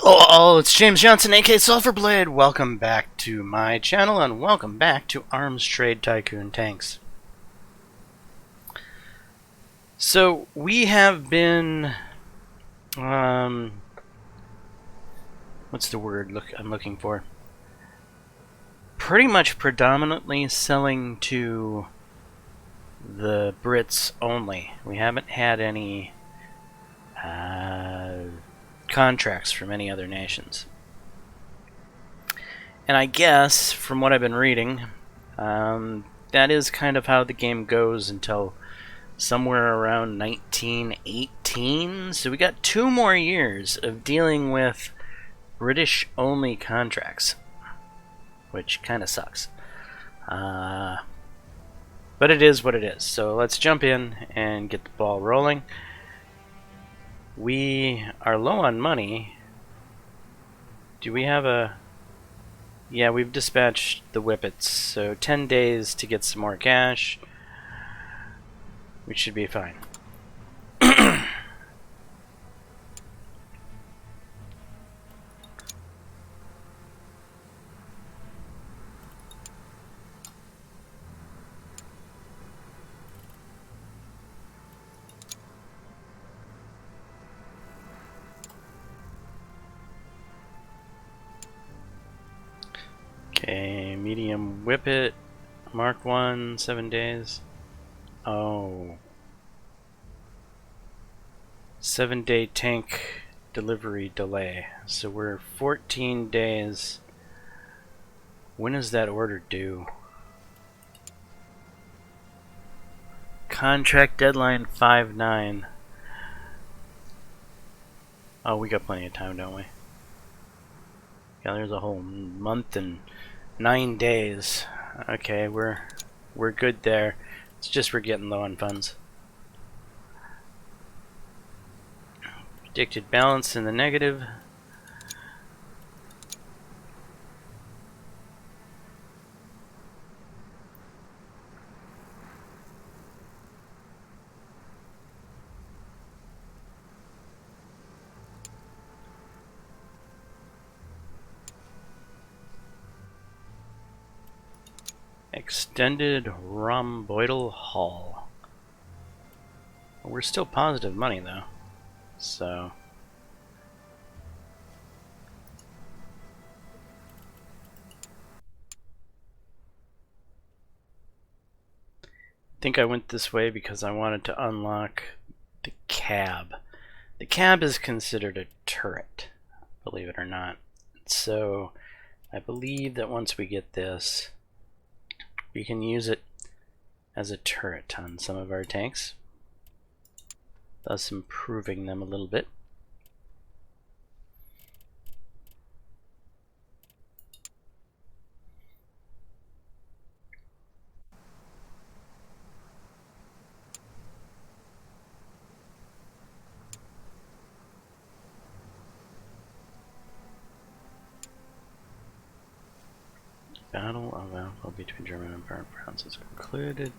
Hello all, it's James Johnson, aka Sulphurblade. Welcome back to my channel and welcome back to Arms Trade Tycoon Tanks. So we have been, what's the word I'm looking for? Pretty much predominantly selling to the Brits only. We haven't had any contracts from any other nations. And I guess, from what I've been reading, that is kind of how the game goes until somewhere around 1918. So we got 2 more years of dealing with British-only contracts, which kind of sucks. But it is what it is. So let's jump in and get the ball rolling. We are low on money. Do we have a... Yeah, we've dispatched the whippets, so 10 days to get some more cash. We should be fine. Okay, medium whippet, Mark 1, 7 days. Oh. 7-day tank delivery delay. So we're 14 days. When is that order due? Contract deadline 5/9. Oh, we got plenty of time, don't we? Yeah, there's a whole month and 9 days. Okay, we're good there. It's just we're getting low on funds. Predicted balance in the negative. Extended rhomboidal hull. We're still positive money though, so I think I went this way because I wanted to unlock the cab. The cab is considered a turret, believe it or not. So I believe that once we get this, we can use it as a turret on some of our tanks, thus improving them a little bit. Battle available between German and France is concluded.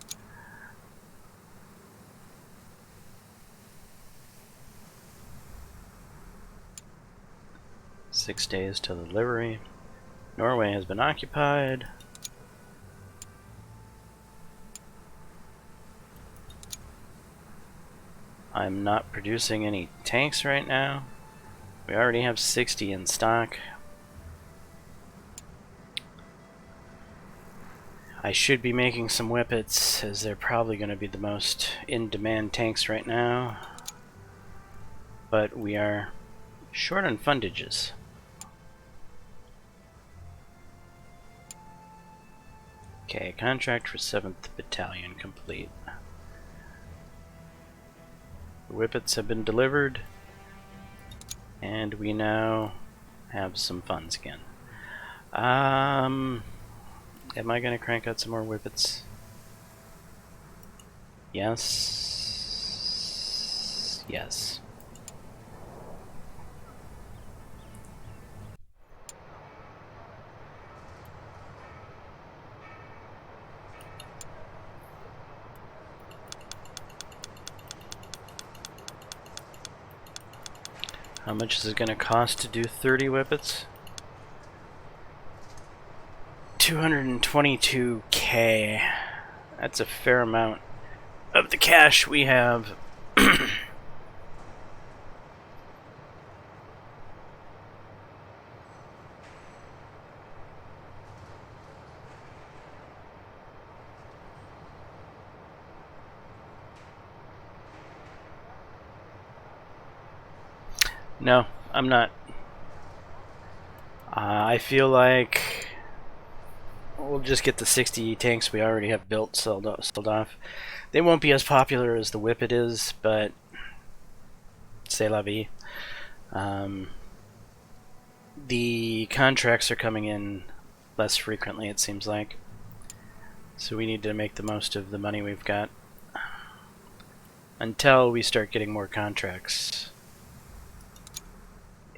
Six days till delivery. Norway has been occupied. I'm not producing any tanks right now. We already have 60 in stock. I should be making some whippets, as they're probably going to be the most in-demand tanks right now. But we are short on fundages. Okay, contract for 7th Battalion complete. The whippets have been delivered, and we now have some funds again. Am I going to crank out some more whippets? Yes. Yes. How much is it going to cost to do 30 whippets? 222k. That's a fair amount of the cash we have. No, I'm not. I feel like we'll just get the 60 tanks we already have built sold off. They won't be as popular as the Whippet is, but c'est la vie. The contracts are coming in less frequently, it seems like. So we need to make the most of the money we've got until we start getting more contracts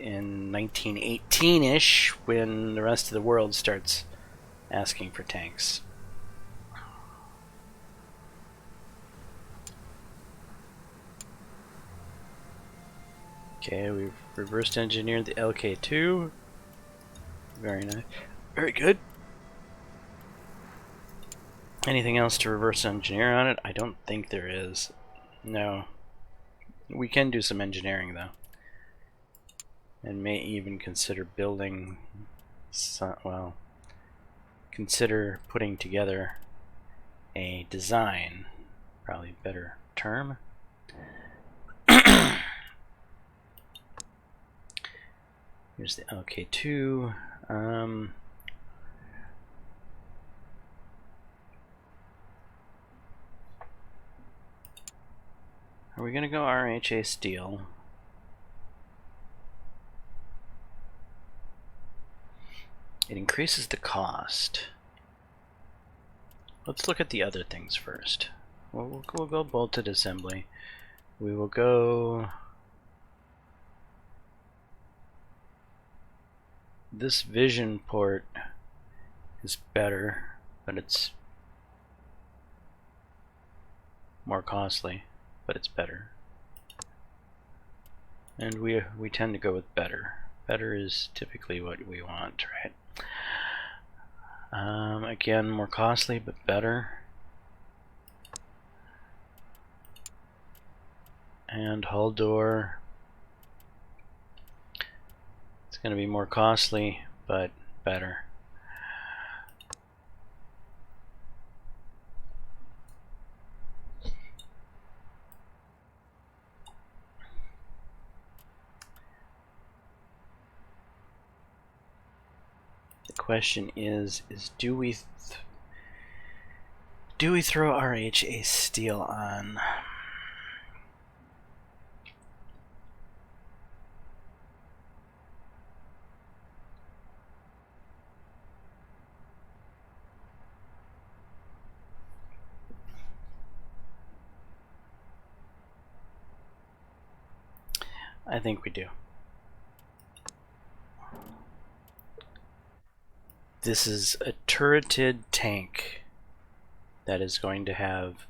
in 1918-ish, when the rest of the world starts asking for tanks. Okay, we've reversed engineered the LK2. Very nice. Very good. Anything else to reverse engineer on it? I don't think there is. No. We can do some engineering though. And may even consider building some, well, consider putting together a design. Probably a better term. Here's the LK2. Are we gonna go RHA steel? It increases the cost. Let's look at the other things first. We'll go bolted assembly. We will go... This vision port is better, but it's more costly, but it's better. And we tend to go with better. Better is typically what we want, right? Again, more costly, but better. And hull door. It's going to be more costly, but better. The question is do we throw RHA steel on? I think we do. This is a turreted tank that is going to have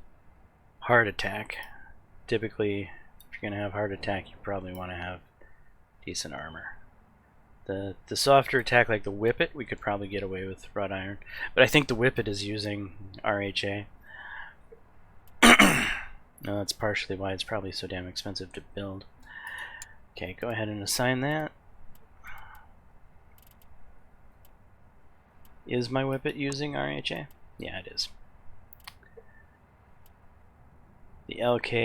heart attack. Typically, if you're going to have heart attack, you probably want to have decent armor. The softer attack, like the Whippet, we could probably get away with wrought iron. But I think the Whippet is using RHA. No, that's partially why it's probably so damn expensive to build. Okay, go ahead and assign that. Is my Whippet using RHA? Yeah, it is. The LK...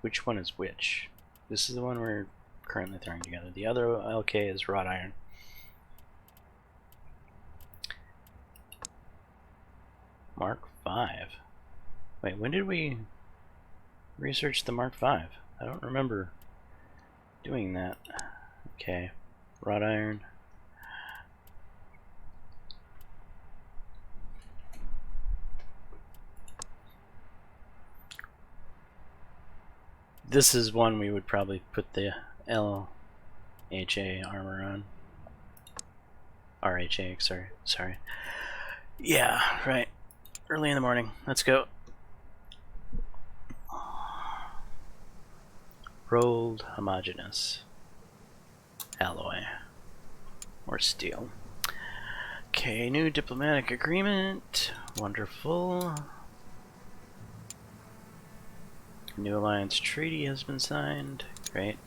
Which one is which? This is the one we're currently throwing together. The other LK is wrought iron. Mark 5. Wait, when did we research the Mark 5? I don't remember doing that. Okay, wrought iron. This is one we would probably put the LHA armor on. RHA, sorry. Yeah, right. Early in the morning. Let's go. rolled homogeneous alloy or steel. Okay, new diplomatic agreement. Wonderful. New alliance treaty has been signed. Great.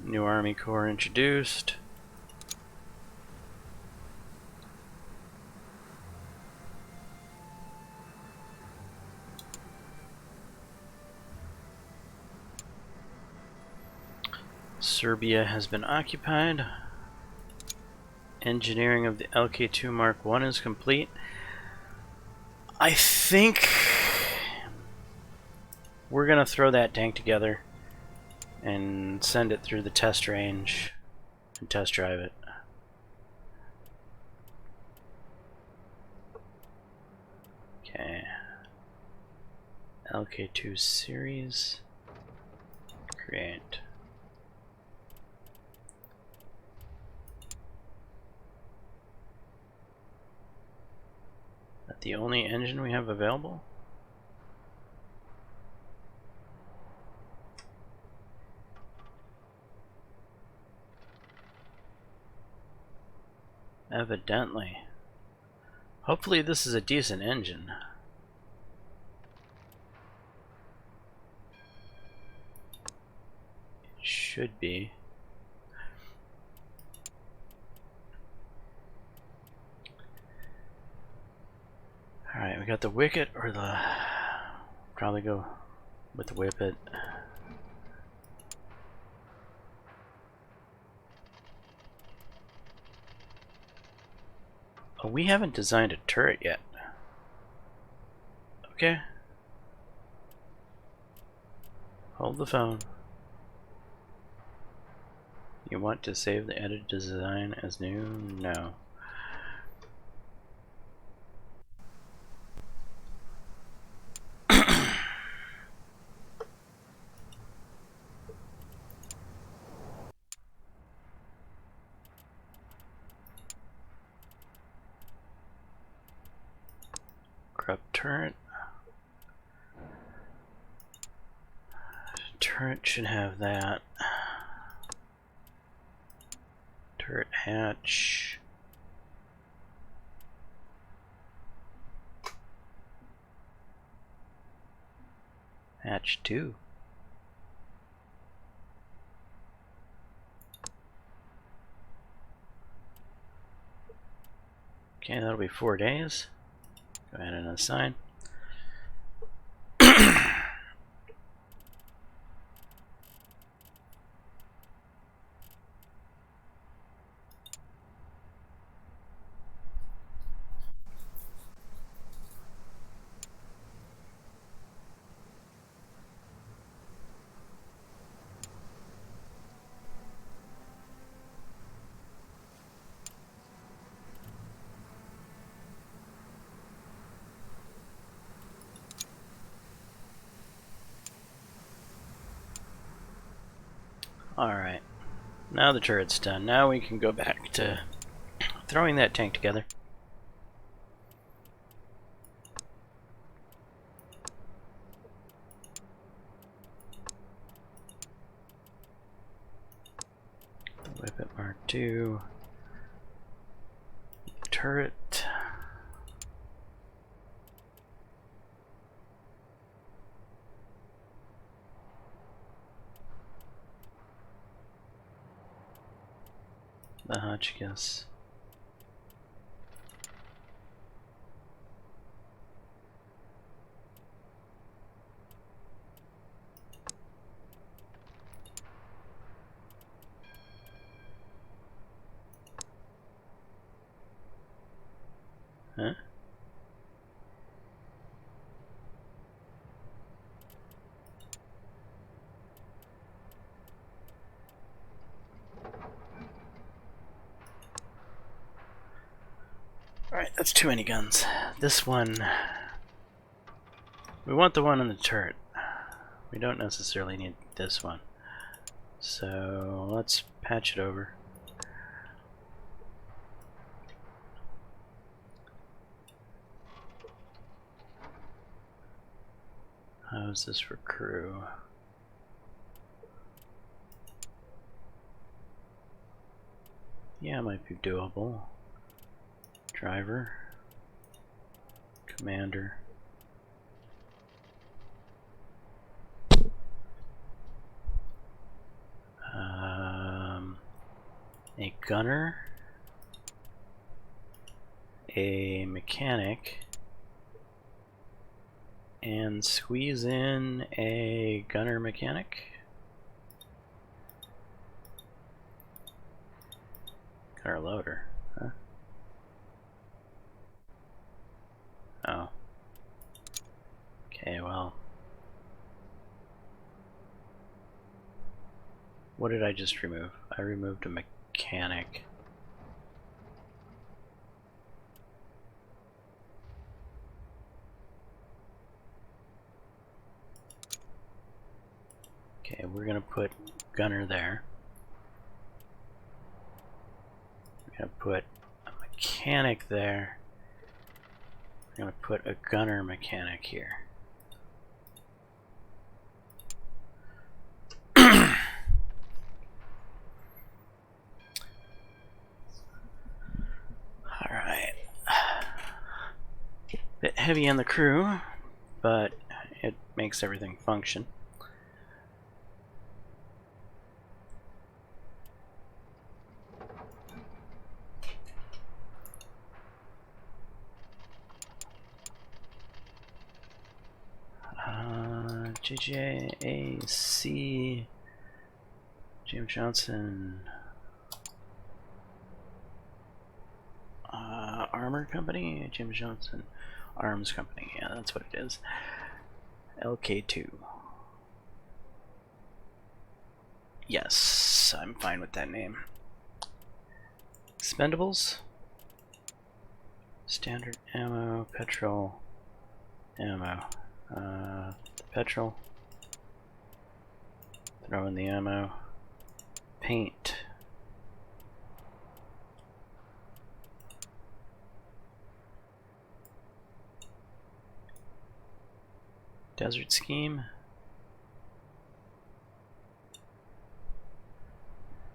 New Army Corps introduced. Serbia has been occupied. Engineering of the LK2 Mark I is complete. I think we're gonna throw that tank together and send it through the test range and test drive it. Okay. LK2 series. Create. Is that the only engine we have available? Evidently. Hopefully this is a decent engine. It should be. Alright, we got the Wicket or the... Probably go with the Whippet. Oh, we haven't designed a turret yet. Okay. Hold the phone. You want to save the edited design as new? No. Corrupt turret. Turret should have that. Turret hatch. Hatch 2. Okay, that'll be 4 days. Go ahead and assign. Alright, now the turret's done. Now we can go back to throwing that tank together. Whippet Mark II. Turret. The Hotchkiss. Huh? Alright, that's too many guns. This one... We want the one on the turret. We don't necessarily need this one. So let's patch it over. is this for crew? Yeah, it might be doable. Driver. Commander. A gunner. A mechanic. And squeeze in a gunner mechanic. Gunner loader, huh? Oh. Okay, well. What did I just remove? I removed a mechanic. Okay, we're gonna put gunner there. We're gonna put a mechanic there. We're gonna put a gunner mechanic here. Alright. Bit heavy on the crew, but it makes everything function. JJAC James Johnson Armor Company? James Johnson Arms Company, yeah, that's what it is. LK2. Yes, I'm fine with that name. Expendables. Standard ammo, petrol, ammo. Petrol. Throw in the ammo. Paint. Desert scheme.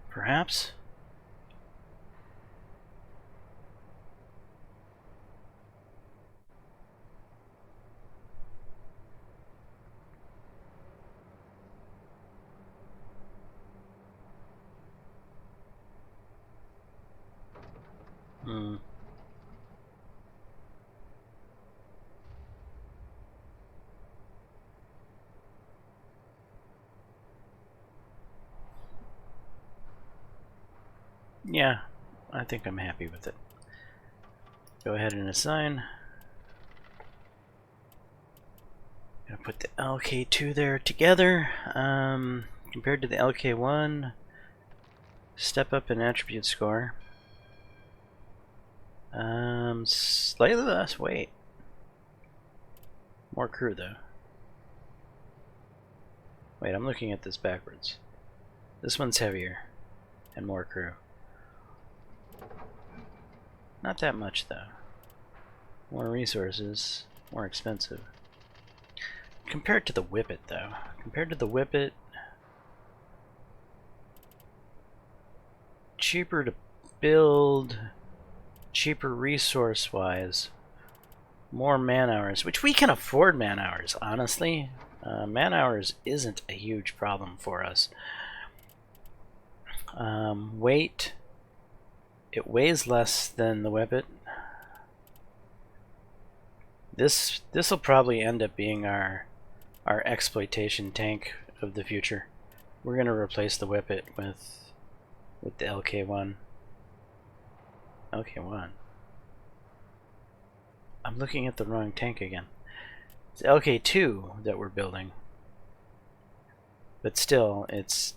Perhaps. Yeah, I think I'm happy with it. Go ahead and assign. Gonna put the LK2 there together. Compared to the LK1, step up in attribute score. Slightly less weight. More crew though. Wait, I'm looking at this backwards. This one's heavier and more crew. Not that much though. More resources, more expensive. Compared to the Whippet though. Compared to the Whippet, cheaper to build, cheaper resource wise, more man hours, which we can afford man hours, honestly. Man hours isn't a huge problem for us. Weight, it weighs less than the Whippet. This will probably end up being our exploitation tank of the future. We're gonna replace the Whippet with the LK1. LK1. I'm looking at the wrong tank again. It's LK2 that we're building. But still, it's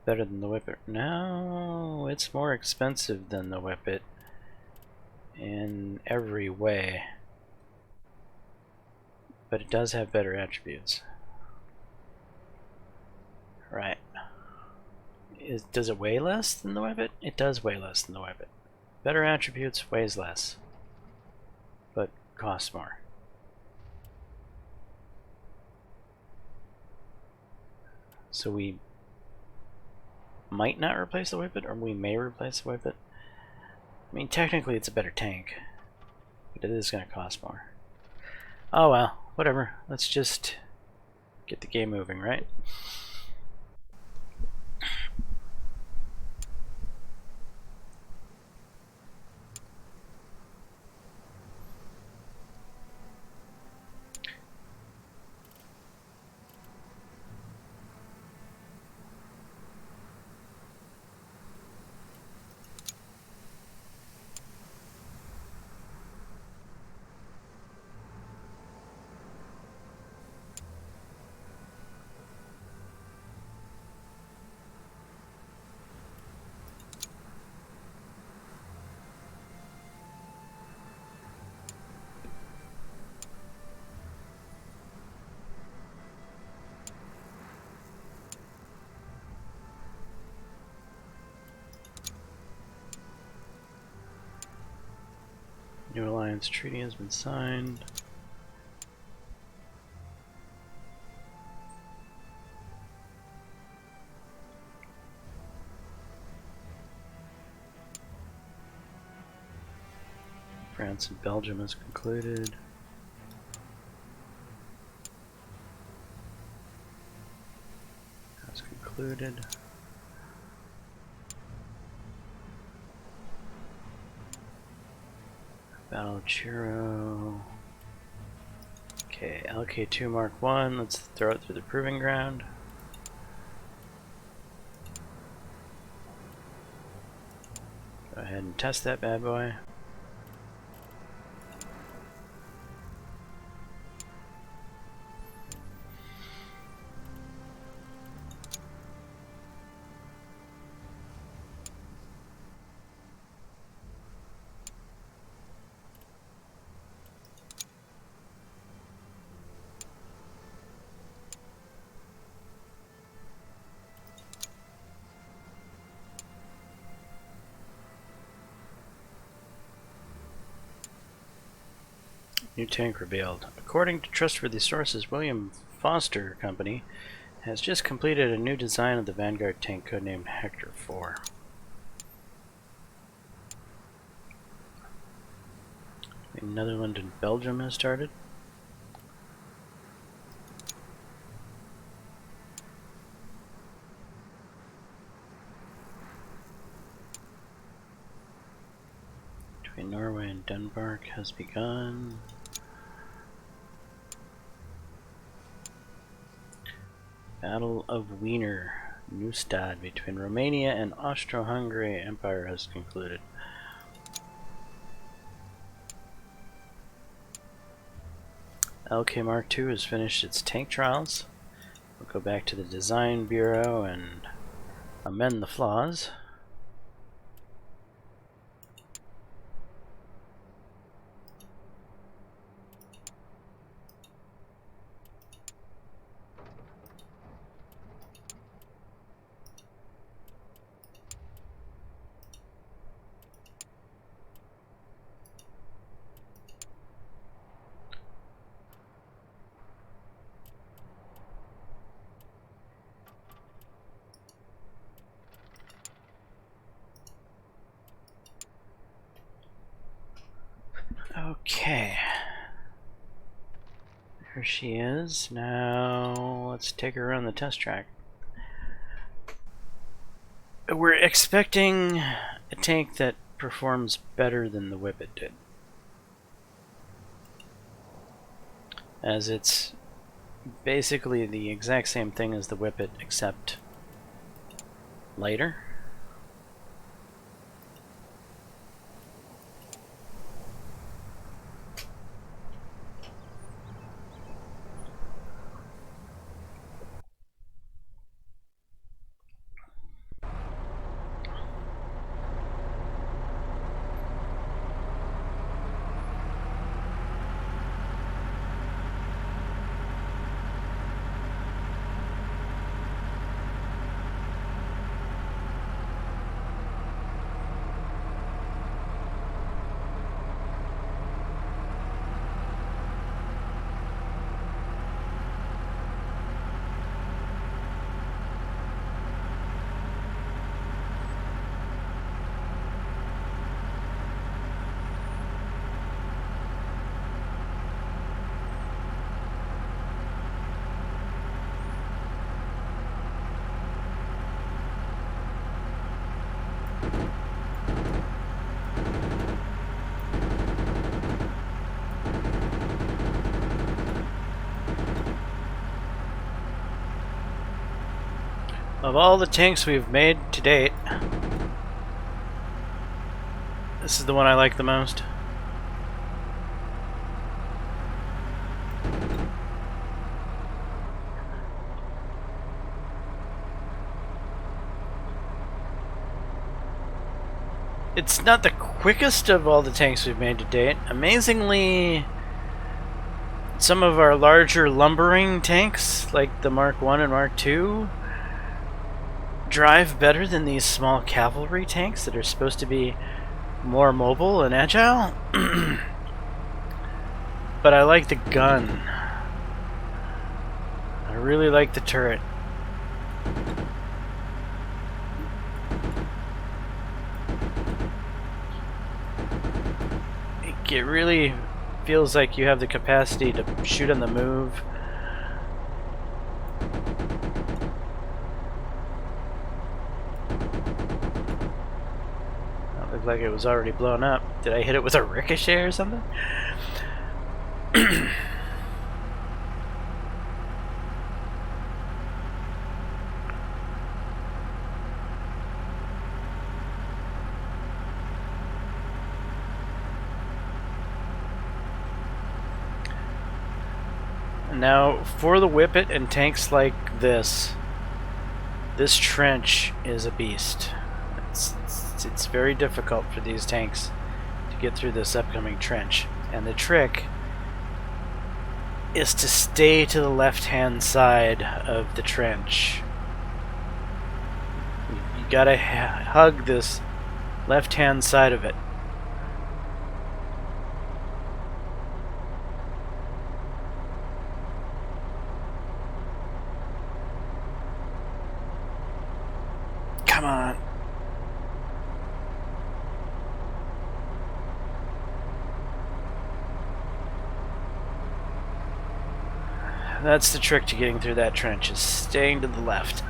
better than the Whippet. No, it's more expensive than the Whippet in every way. But it does have better attributes. Right. Does it weigh less than the Whippet? It does weigh less than the Whippet. Better attributes, weighs less. But costs more. So we might not replace the Whippet, or we may replace the Whippet. I mean, technically it's a better tank, but it is going to cost more. Oh well, whatever. Let's just get the game moving, right? New alliance treaty has been signed. France and Belgium has concluded. Has concluded. Battle of Chiro. Okay, LK2 Mark 1. Let's throw it through the proving ground. Go ahead and test that bad boy. New tank revealed. According to trustworthy sources, William Foster Company has just completed a new design of the Vanguard tank codenamed Hector 4. Netherlands and Belgium has started. Between Norway and Denmark has begun. Battle of Wiener Neustadt between Romania and Austro-Hungary Empire has concluded. LK Mark II has finished its tank trials. We'll go back to the design bureau and amend the flaws. Okay. There she is. Now let's take her around the test track. We're expecting a tank that performs better than the Whippet did, as it's basically the exact same thing as the Whippet, except lighter. Of all the tanks we've made to date, this is the one I like the most. It's not the quickest of all the tanks we've made to date. Amazingly, some of our larger lumbering tanks, like the Mark 1 and Mark 2, drive better than these small cavalry tanks that are supposed to be more mobile and agile. But I like the gun. I really like the turret. It really feels like you have the capacity to shoot on the move. That looked like it was already blown up. Did I hit it with a ricochet or something? Now, for the Whippet and tanks like this trench is a beast. It's very difficult for these tanks to get through this upcoming trench. And the trick is to stay to the left-hand side of the trench. You gotta hug this left-hand side of it. Come on. That's the trick to getting through that trench, is staying to the left.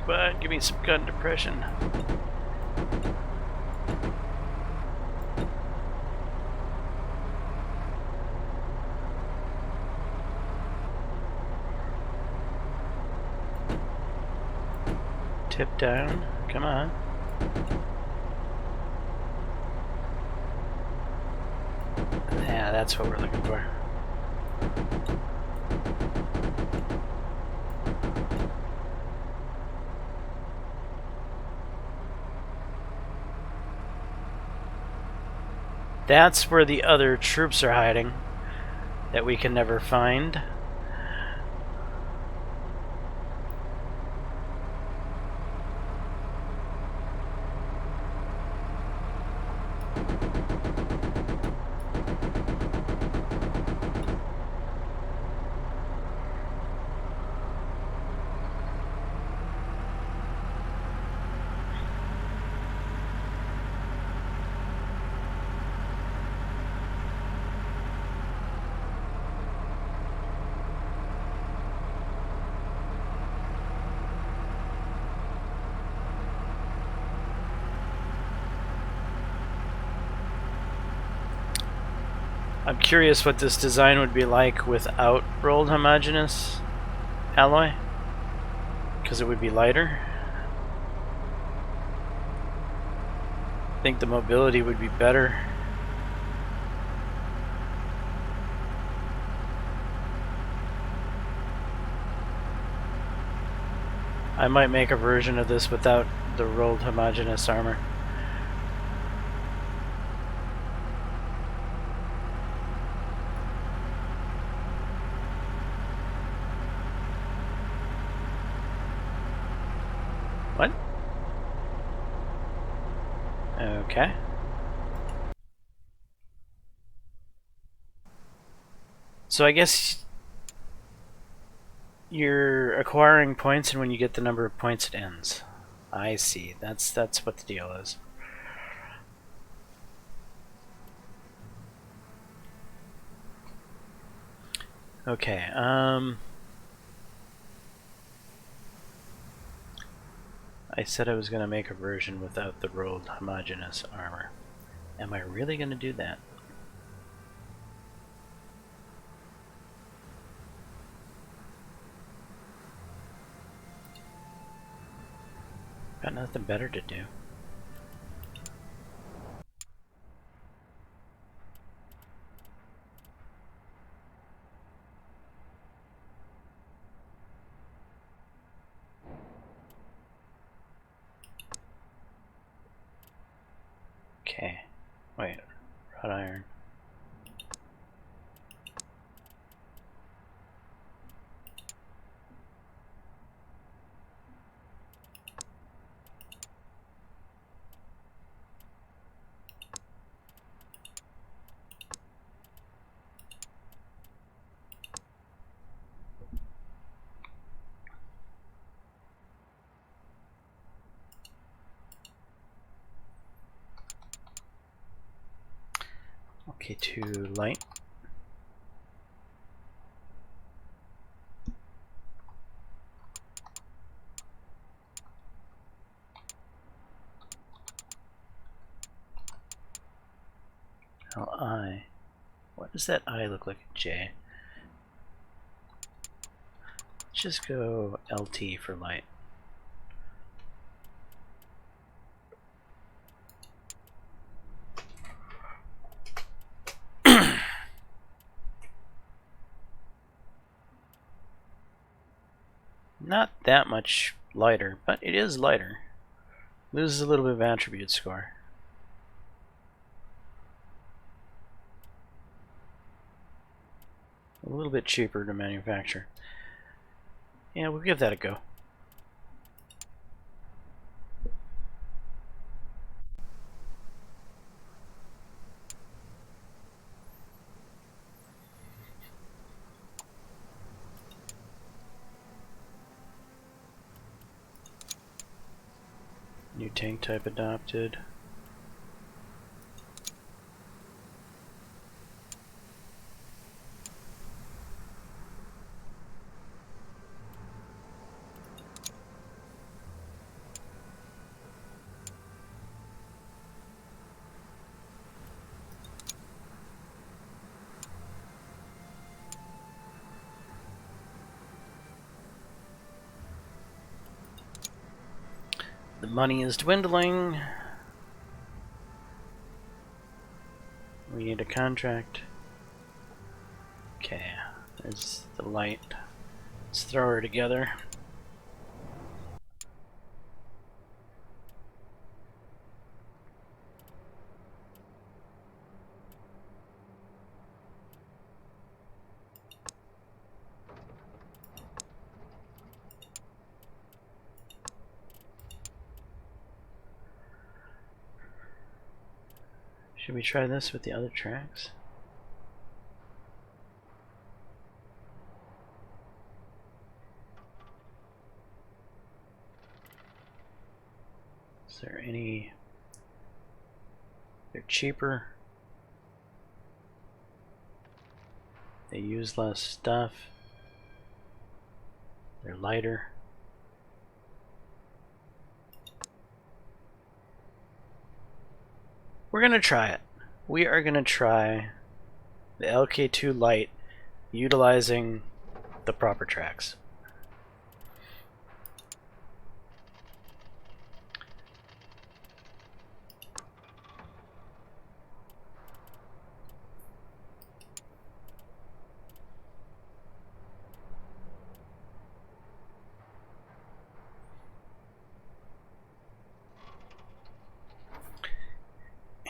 But give me some gun depression. Tip down. Come on. Yeah, that's what we're looking for. That's where the other troops are hiding that we can never find. I'm curious what this design would be like without rolled homogeneous alloy, because it would be lighter. I think the mobility would be better. I might make a version of this without the rolled homogeneous armor. What? Okay. So I guess you're acquiring points, and when you get the number of points, it ends. I see. That's what the deal is. Okay. I said I was going to make a version without the rolled homogeneous armor. Am I really going to do that? Got nothing better to do. Okay. Wait. Wrought iron. Okay, to light. Now I. What does that I look like? A J. Let's just go LT for light. Not that much lighter, but it is lighter. Loses a little bit of attribute score. A little bit cheaper to manufacture. Yeah, we'll give that a go. New tank type adopted. The money is dwindling. We need a contract. Okay, there's the light. Let's throw her together. Should we try this with the other tracks? Is there any... They're cheaper. They use less stuff. They're lighter. We're gonna try it. We are gonna try the LK2 Lite utilizing the proper tracks.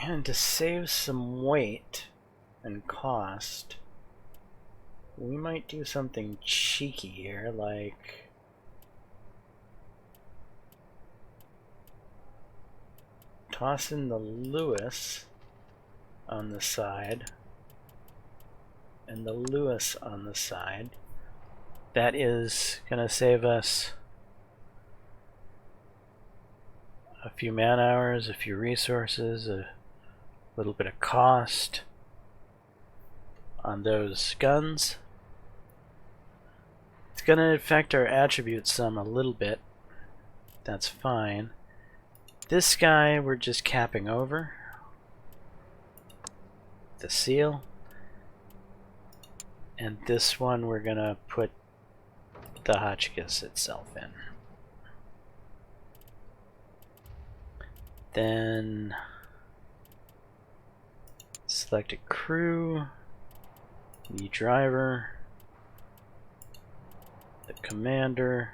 And to save some weight and cost, we might do something cheeky here, like toss in the Lewis on the side and the Lewis on the side. That is gonna save us a few man hours, a few resources, a little bit of cost on those guns. It's gonna affect our attributes some a little bit. That's fine. This guy we're just capping over. The seal. And this one we're gonna put the Hotchkiss itself in. Then select a crew, the driver, the commander,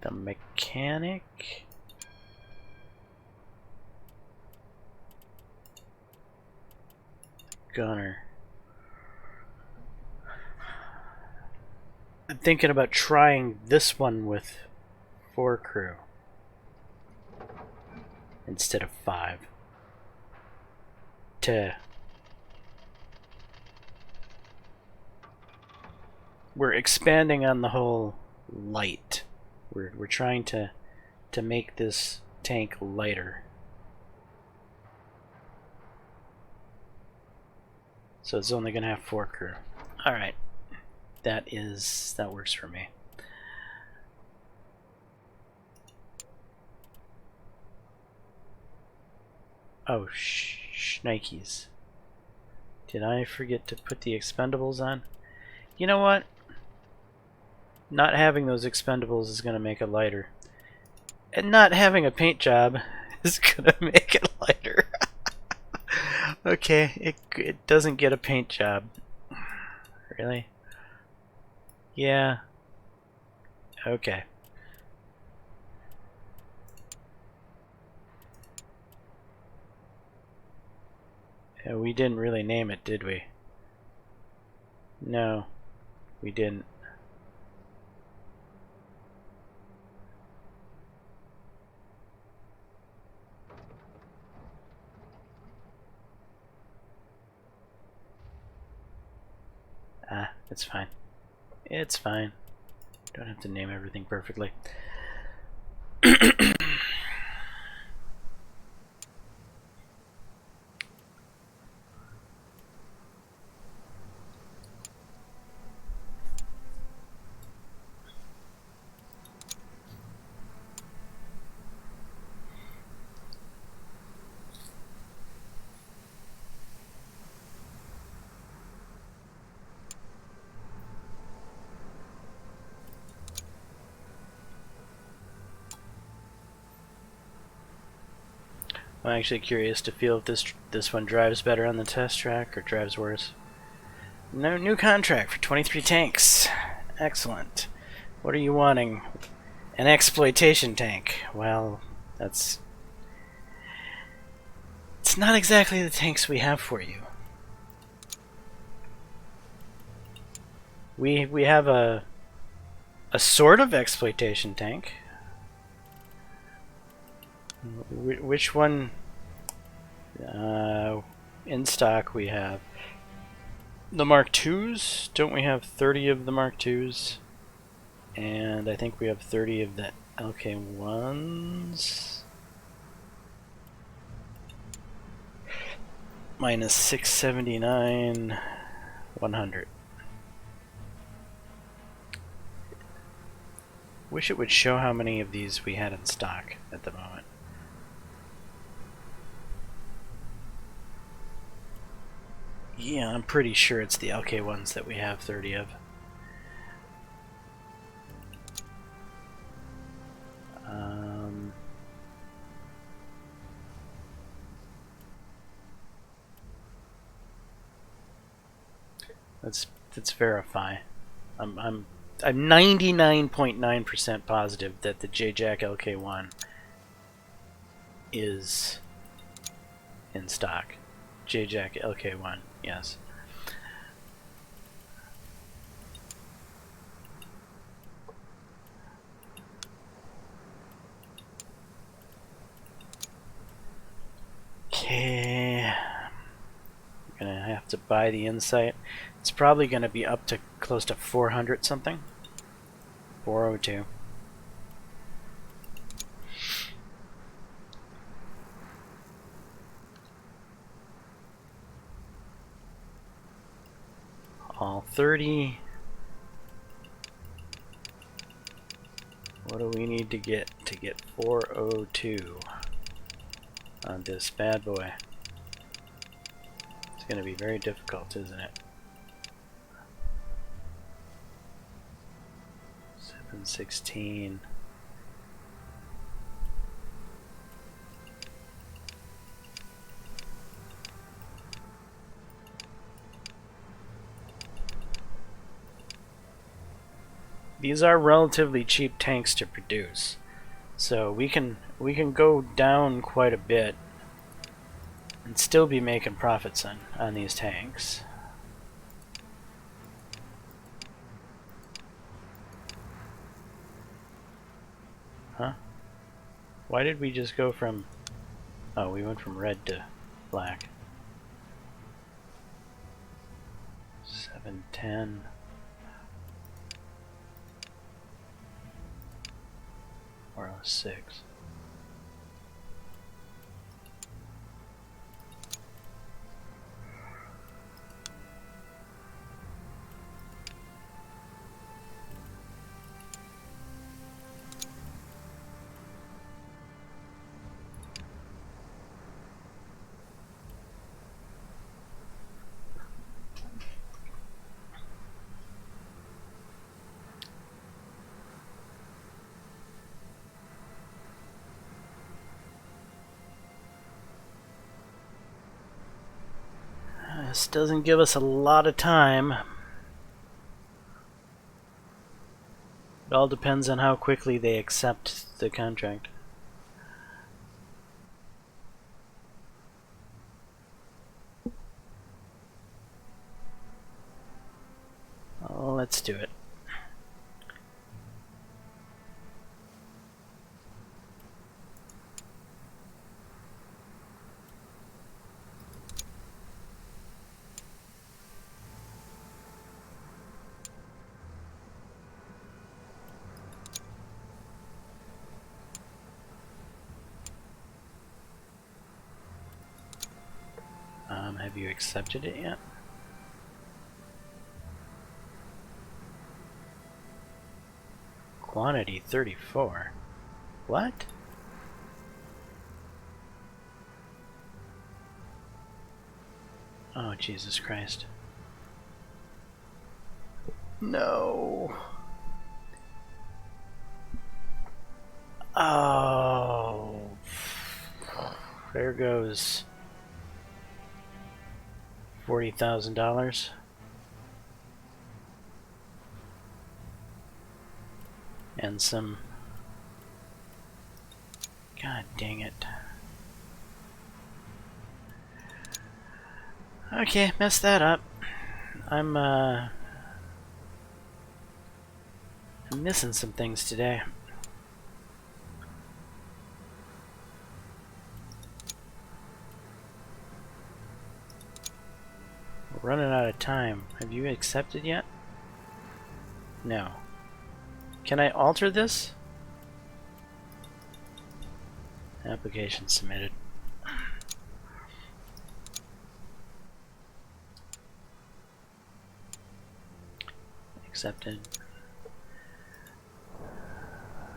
the mechanic, gunner. I'm thinking about trying this one with 4 crew instead of 5 to we're expanding on the whole light. We're trying to make this tank lighter. So it's only going to have 4 crew. All right. That works for me. Oh, shnikes. Did I forget to put the expendables on? You know what? Not having those expendables is going to make it lighter. And not having a paint job is going to make it lighter. Okay, it doesn't get a paint job. Really? Yeah. Okay. Yeah, we didn't really name it, did we? No, we didn't. Ah, it's fine. It's fine. Don't have to name everything perfectly. I'm actually curious to feel if this one drives better on the test track or drives worse. No new contract for 23 tanks. Excellent. What are you wanting? An exploitation tank. Well, it's not exactly the tanks we have for you. We have a sort of exploitation tank. Which one? In stock we have the Mark IIs. Don't we have 30 of the Mark IIs? And I think we have 30 of the LK1s. Minus 679, 100. Wish it would show how many of these we had in stock at the moment. Yeah, I'm pretty sure it's the LK1s that we have 30 of. Let's verify. I'm 99.9% positive that the JJAC LK1 is in stock. JJAC LK1, yes. Okay. I'm gonna have to buy the insight. It's probably gonna be up to close to 400 something. 402. All 30. What do we need to get 402 on this bad boy? It's gonna be very difficult, isn't it? 716. These are relatively cheap tanks to produce, so we can go down quite a bit and still be making profits on these tanks. Huh? Why did we just go from... Oh, we went from red to black. 710. Or 06. This doesn't give us a lot of time. It all depends on how quickly they accept the contract. Oh, let's do it. Have you accepted it yet? Quantity 34. What? Oh, Jesus Christ. No. Oh. There goes $40,000. And some... God dang it. Okay, messed that up. I'm missing some things today. We're running out of time. Have you accepted yet? No. Can I alter this? Application submitted. Accepted.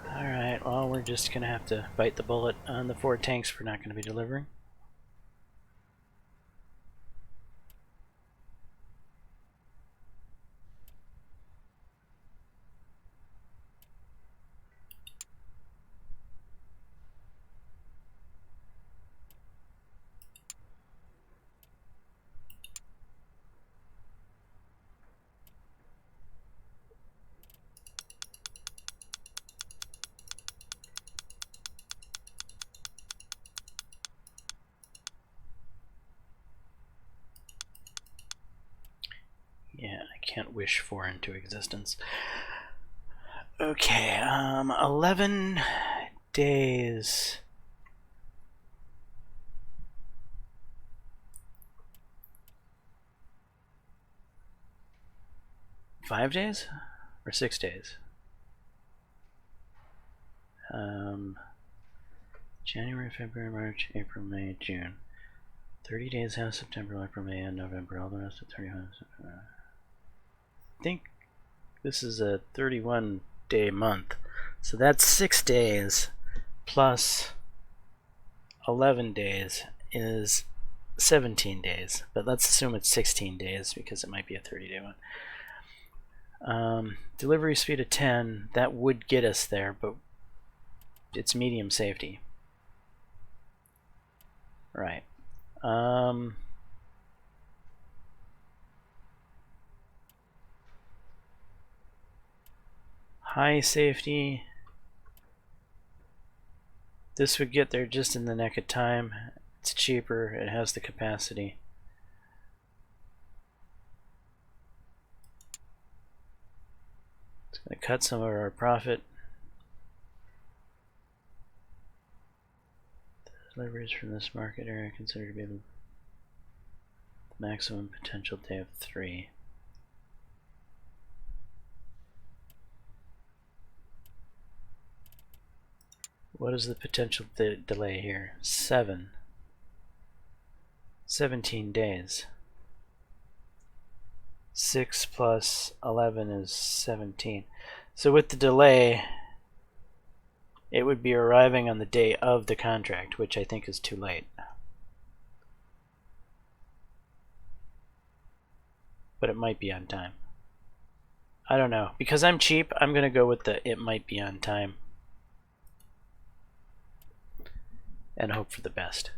Alright, well, we're just gonna have to bite the bullet on the 4 tanks we're not gonna be delivering. Yeah, I can't wish 4 into existence. Okay, 11 days. 5 days? Or 6 days? January, February, March, April, May, June. 30 days have September, April, May, and November. All the rest of 31. I think this is a 31-day month. So that's 6 days plus 11 days is 17 days. But let's assume it's 16 days because it might be a 30-day one. Delivery speed of 10. That would get us there, but it's medium safety. Right. High safety. This would get there just in the nick of time. It's cheaper. It has the capacity. It's going to cut some of our profit. Deliveries from this market area considered to be the maximum potential day of 3. What is the potential delay here? 7. 17 days. 6 plus 11 is 17. So with the delay, it would be arriving on the day of the contract, which I think is too late. But it might be on time. I don't know. Because I'm cheap, I'm going to go with the it might be on time. And hope for the best.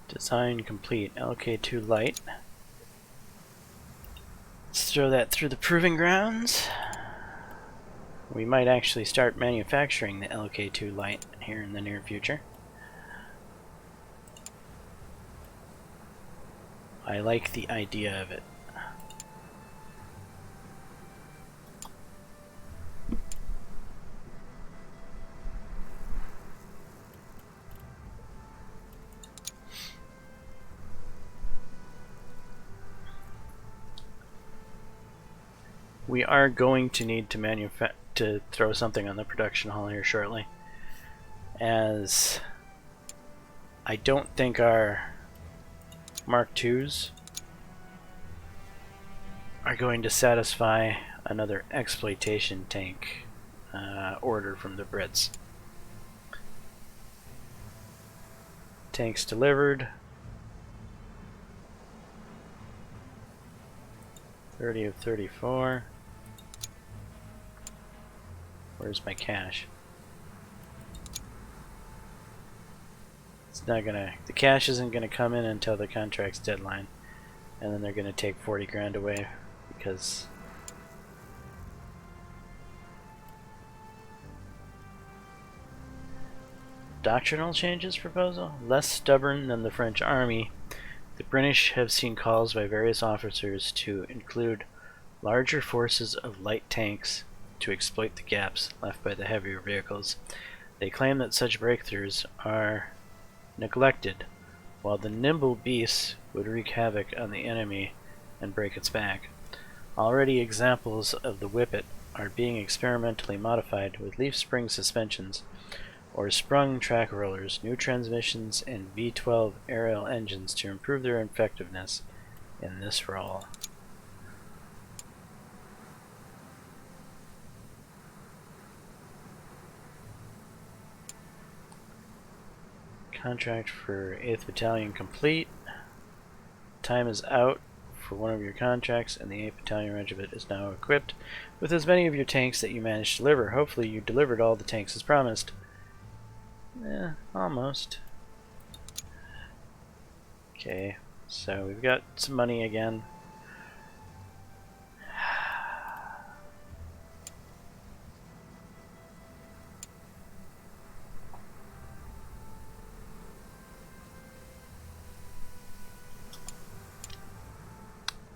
Design complete. LK2 light. Let's throw that through the proving grounds. We might actually start manufacturing the LK2 light here in the near future. I like the idea of it. We are going to need to throw something on the production hall here shortly, as I don't think our Mark IIs are going to satisfy another exploitation tank order from the Brits. Tanks delivered. 30 of 34. Where's my cash? It's not gonna. The cash isn't gonna come in until the contract's deadline, and then they're gonna take 40 grand away because. Doctrinal changes proposal? Less stubborn than the French army, the British have seen calls by various officers to include larger forces of light tanks to exploit the gaps left by the heavier vehicles. They claim that such breakthroughs are neglected, while the nimble beasts would wreak havoc on the enemy and break its back. Already examples of the Whippet are being experimentally modified with leaf spring suspensions or sprung track rollers, new transmissions, and V12 aerial engines to improve their effectiveness in this role. Contract for 8th Battalion complete. Time is out for one of your contracts, and the 8th Battalion Regiment is now equipped with as many of your tanks that you managed to deliver. Hopefully you delivered all the tanks as promised. Almost. Okay, so we've got some money again.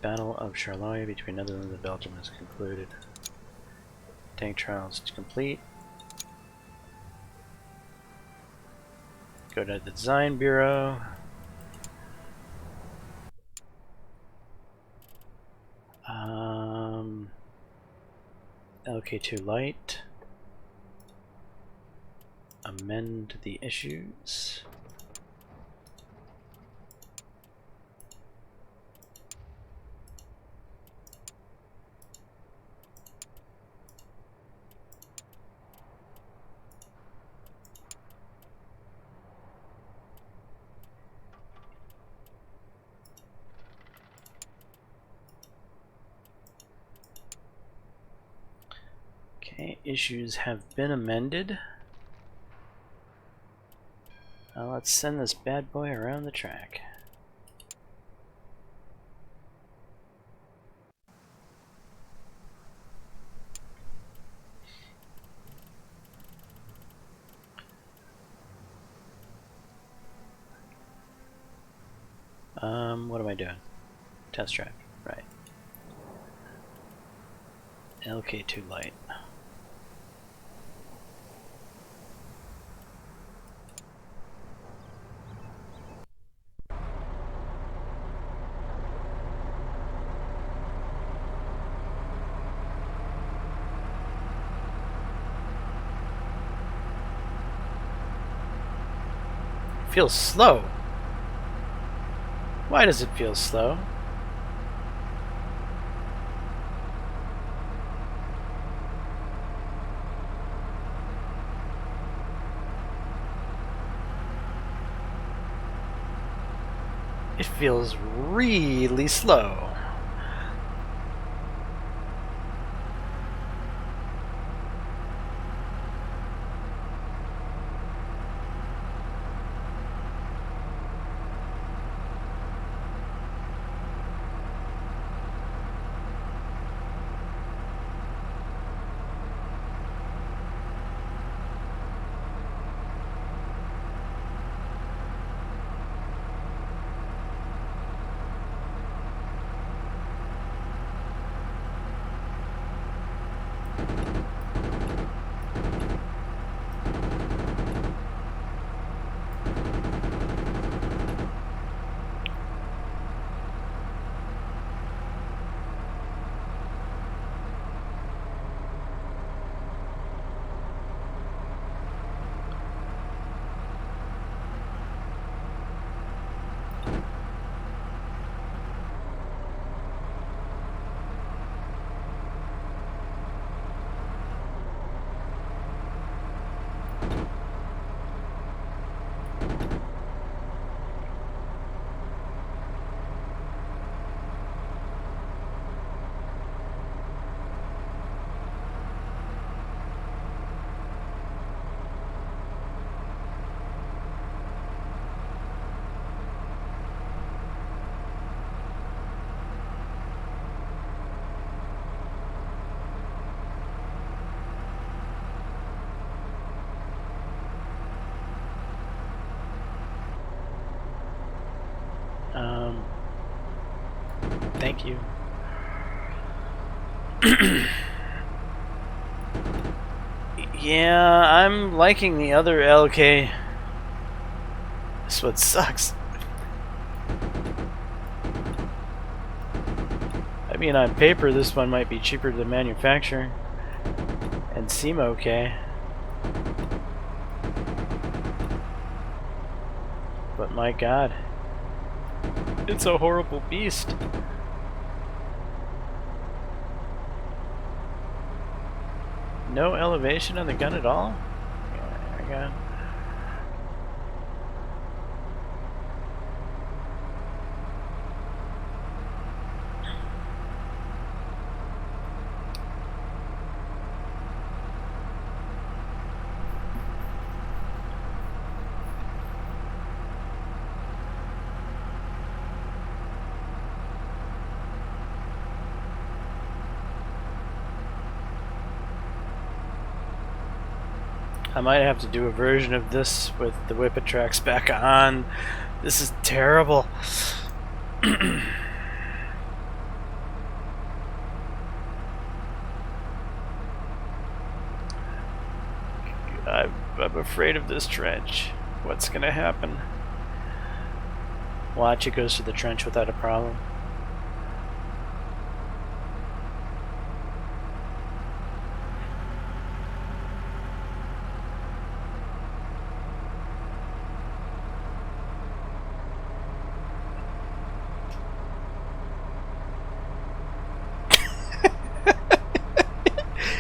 Battle of Charleroi between Netherlands and Belgium has concluded. Tank trials to complete. Go to the Design Bureau. LK2 Light. Amend the issues. Okay, issues have been amended. Now let's send this bad boy around the track. What am I doing? Test track, right. LK2 Light. Feels slow. Why does it feel slow? It feels really slow. Thank you. Yeah, I'm liking the other LK. This one sucks. I mean, on paper, this one might be cheaper to manufacture and seem okay. But my god, it's a horrible beast. No elevation on the gun at all? Yeah, there we go. I might have to do a version of this with the whippet tracks back on. This is terrible. I'm afraid of this trench. What's gonna happen? Watch, it goes through the trench without a problem.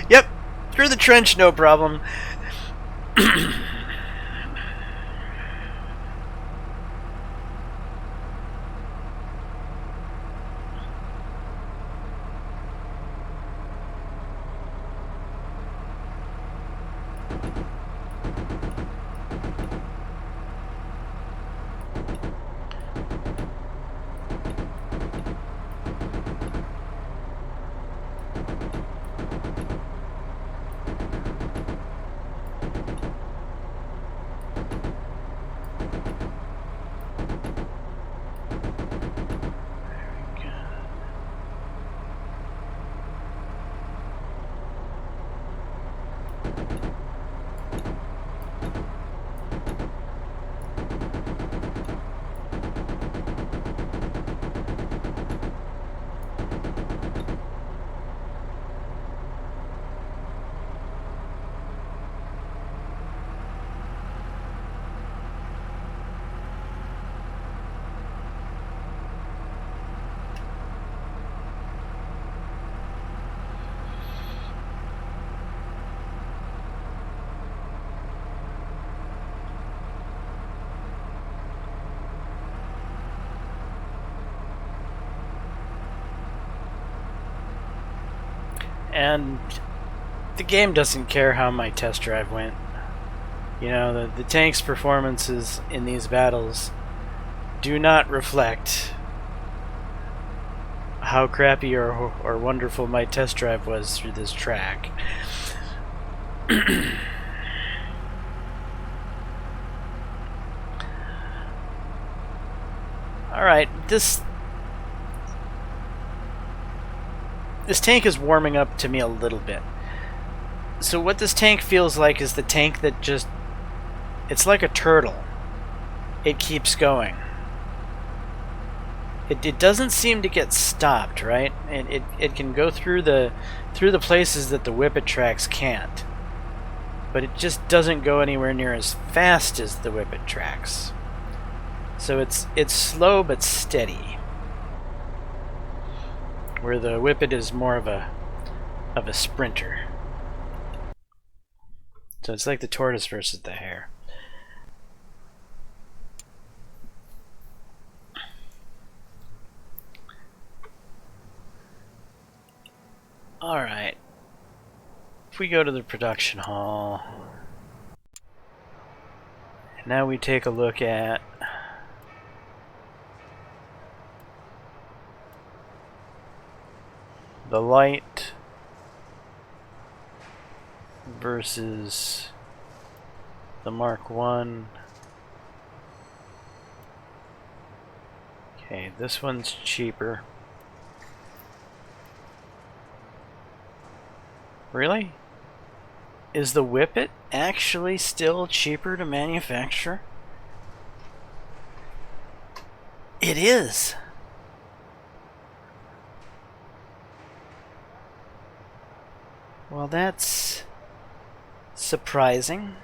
Yep, through the trench, no problem. And the game doesn't care how my test drive went. You know, the tank's performances in these battles do not reflect how crappy or wonderful my test drive was through this track. Alright, this tank is warming up to me a little bit. So what this tank feels like is the tank that just... it's like a turtle. It keeps going. It doesn't seem to get stopped, right? It can go through the places that the Whippet tracks can't. But it just doesn't go anywhere near as fast as the Whippet tracks. So it's slow but steady. Where the Whippet is more of a sprinter. So it's like the tortoise versus the hare. Alright. If we go to the production hall, and now we take a look at the light versus the Mark 1. Okay, this one's cheaper. Really? Is the Whippet actually still cheaper to manufacture? It is. Well, that's surprising.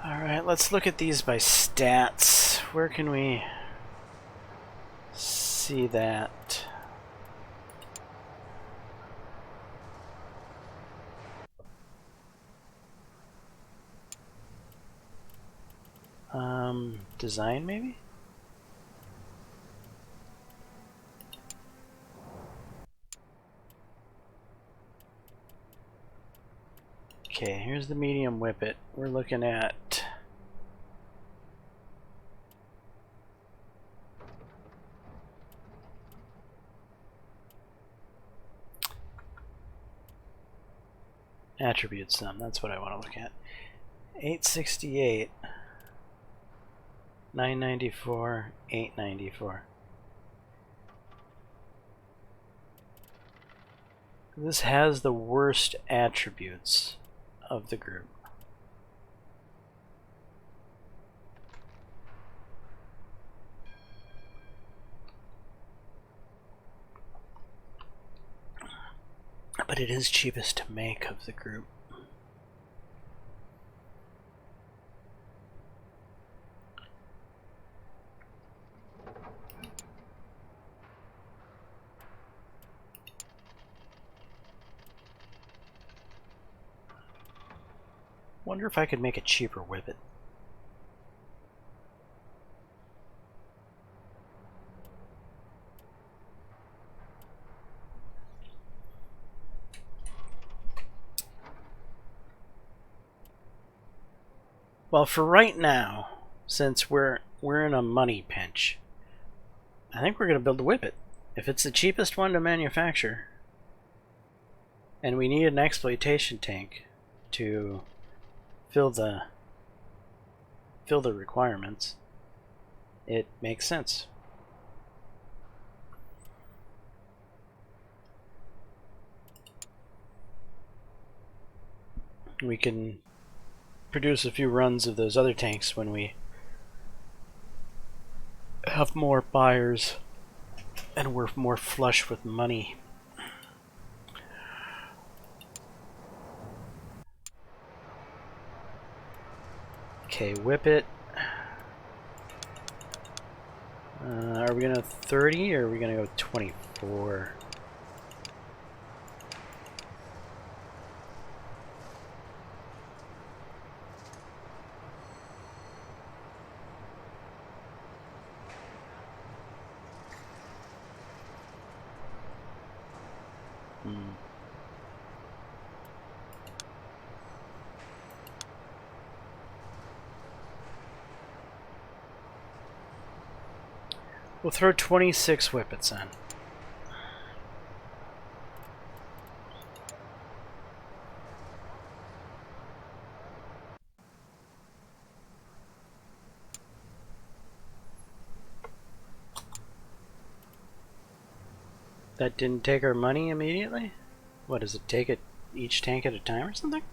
Alright, let's look at these by stats. Where can we see that? Design maybe? Okay, here's the medium Whippet. We're looking at attribute sum. That's what I want to look at. 868, 994, 894. This has the worst attributes of the group. But it is cheapest to make of the group. Wonder if I could make a cheaper whippet. Well, for right now, since we're in a money pinch, I think we're going to build a whippet. If it's the cheapest one to manufacture, and we need an exploitation tank to fill the requirements, it makes sense. We can produce a few runs of those other tanks when we have more buyers and we're more flush with money. Okay, whippet. Are we gonna 30 or are we gonna go 24? We'll throw 26 whippets in. That didn't take our money immediately? What, does it take it each tank at a time or something?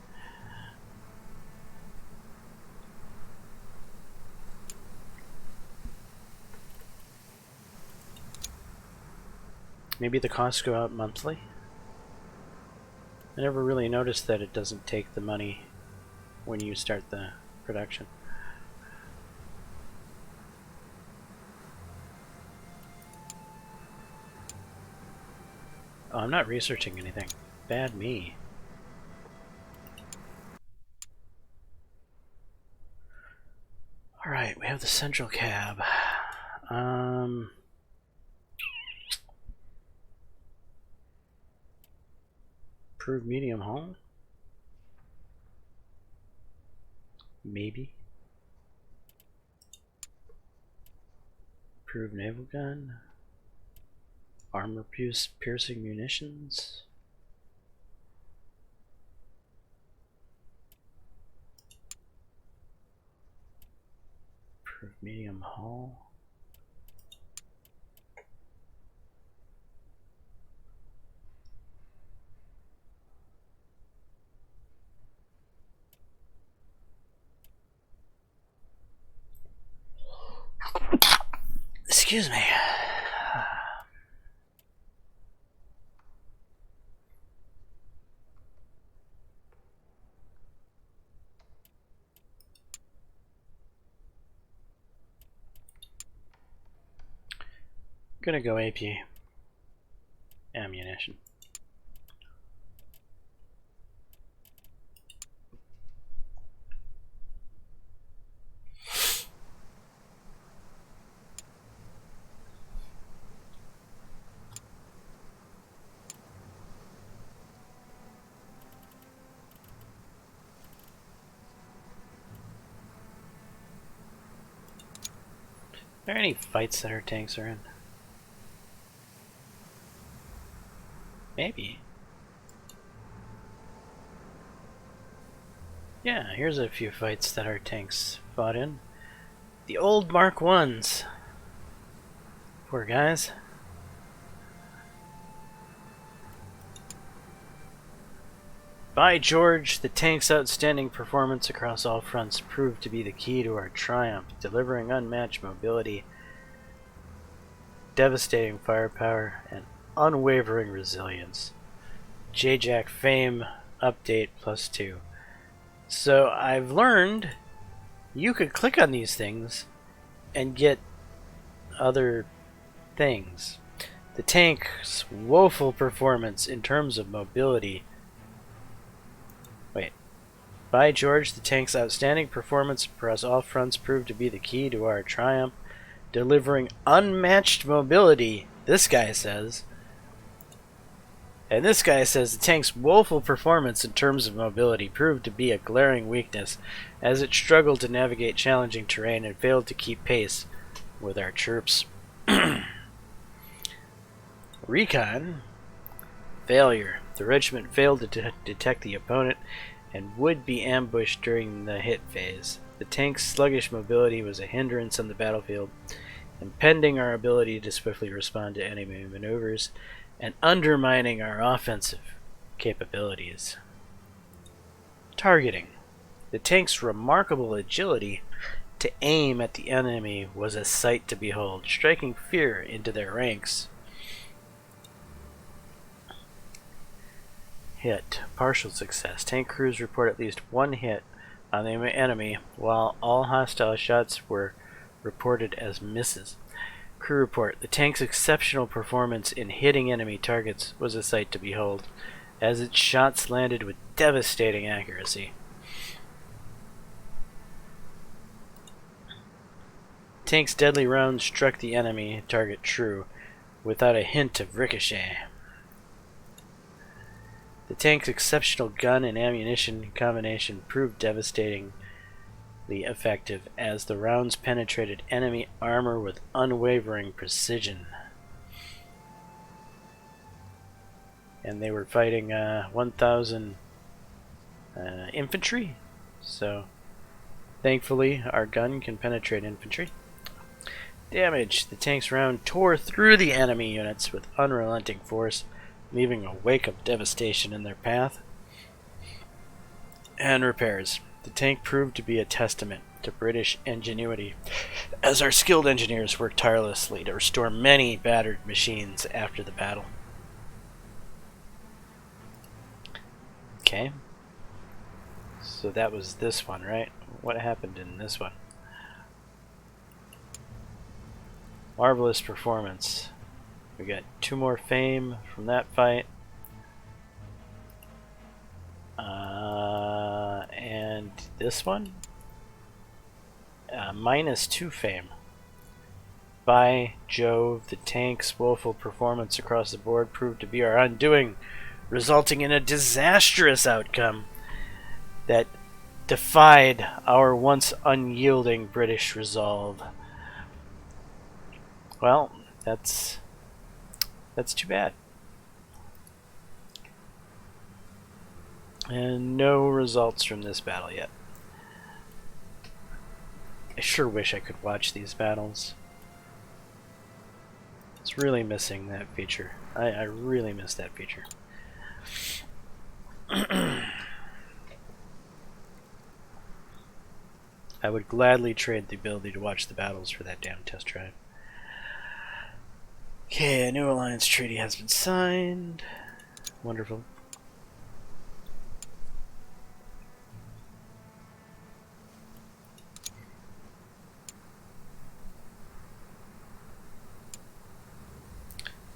Maybe the costs go out monthly? I never really noticed that it doesn't take the money when you start the production. Oh, I'm not researching anything. Bad me. Alright, we have the central cab. Approved medium hull? Maybe. Approved naval gun? Armor piercing munitions? Approved medium hull? Excuse me. Gonna go AP ammunition. Are there any fights that our tanks are in? Maybe. Yeah, here's a few fights that our tanks fought in. The old Mark 1s. Poor guys. By George, the tank's outstanding performance across all fronts proved to be the key to our triumph, delivering unmatched mobility, devastating firepower, and unwavering resilience. JJAC Fame Update +2. So I've learned you could click on these things and get other things. The tank's woeful performance in terms of mobility. By George, the tank's outstanding performance across all fronts proved to be the key to our triumph, delivering unmatched mobility, this guy says. And this guy says the tank's woeful performance in terms of mobility proved to be a glaring weakness, as it struggled to navigate challenging terrain and failed to keep pace with our troops. Recon. Failure. The regiment failed to detect the opponent and would be ambushed during the hit phase. The tank's sluggish mobility was a hindrance on the battlefield, impeding our ability to swiftly respond to enemy maneuvers and undermining our offensive capabilities. Targeting. The tank's remarkable agility to aim at the enemy was a sight to behold, striking fear into their ranks. Hit. Partial success. Tank crews report at least one hit on the enemy, while all hostile shots were reported as misses. Crew report. The tank's exceptional performance in hitting enemy targets was a sight to behold, as its shots landed with devastating accuracy. Tank's deadly rounds struck the enemy target true, without a hint of ricochet. The tank's exceptional gun and ammunition combination proved devastatingly effective, as the rounds penetrated enemy armor with unwavering precision. And they were fighting 1,000 infantry, so thankfully our gun can penetrate infantry. Damage. The tank's round tore through the enemy units with unrelenting force, leaving a wake of devastation in their path. And repairs. The tank proved to be a testament to British ingenuity, as our skilled engineers worked tirelessly to restore many battered machines after the battle. Okay. So that was this one, right? What happened in this one? Marvelous performance. We got 2 more fame from that fight. And this one? -2 fame. By Jove, the tank's woeful performance across the board proved to be our undoing, resulting in a disastrous outcome that defied our once unyielding British resolve. Well, that's too bad. And no results from this battle yet. I sure wish I could watch these battles. It's really missing that feature. I really miss that feature. I would gladly trade the ability to watch the battles for that damn test drive. Okay, a new alliance treaty has been signed. Wonderful.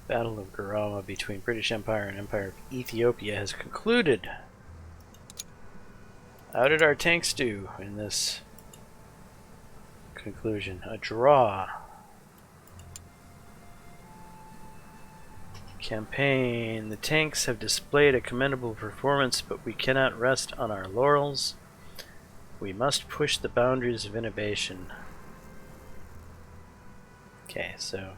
Battle of Garama between British Empire and Empire of Ethiopia has concluded. How did our tanks do in this conclusion? A draw. Campaign. The tanks have displayed a commendable performance, but we cannot rest on our laurels. We must push the boundaries of innovation. Okay, so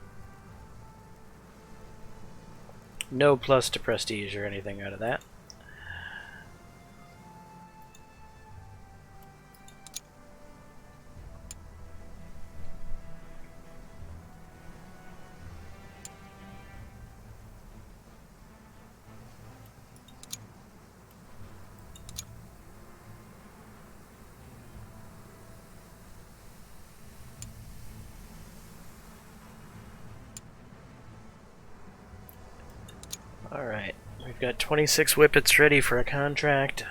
no plus to prestige or anything out of that. Alright, we've got 26 whippets ready for a contract.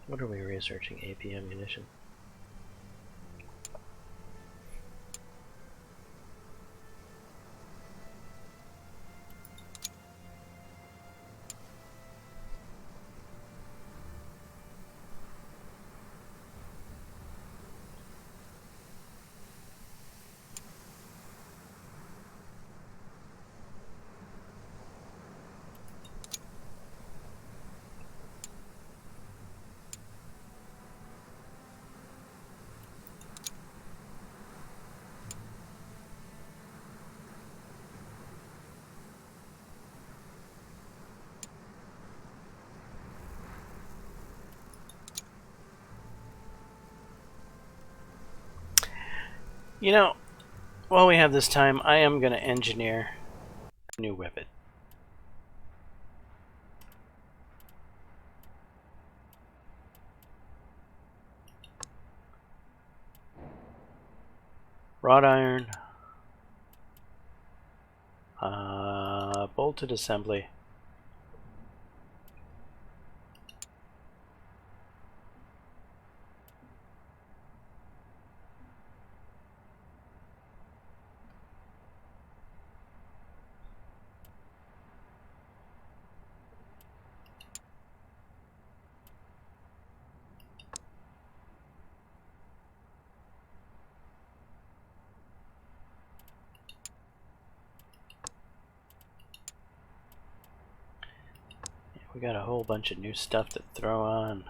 What are we researching? AP ammunition. You know, while we have this time, I am going to engineer a new whippet. Wrought iron. Bolted assembly. We got a whole bunch of new stuff to throw on.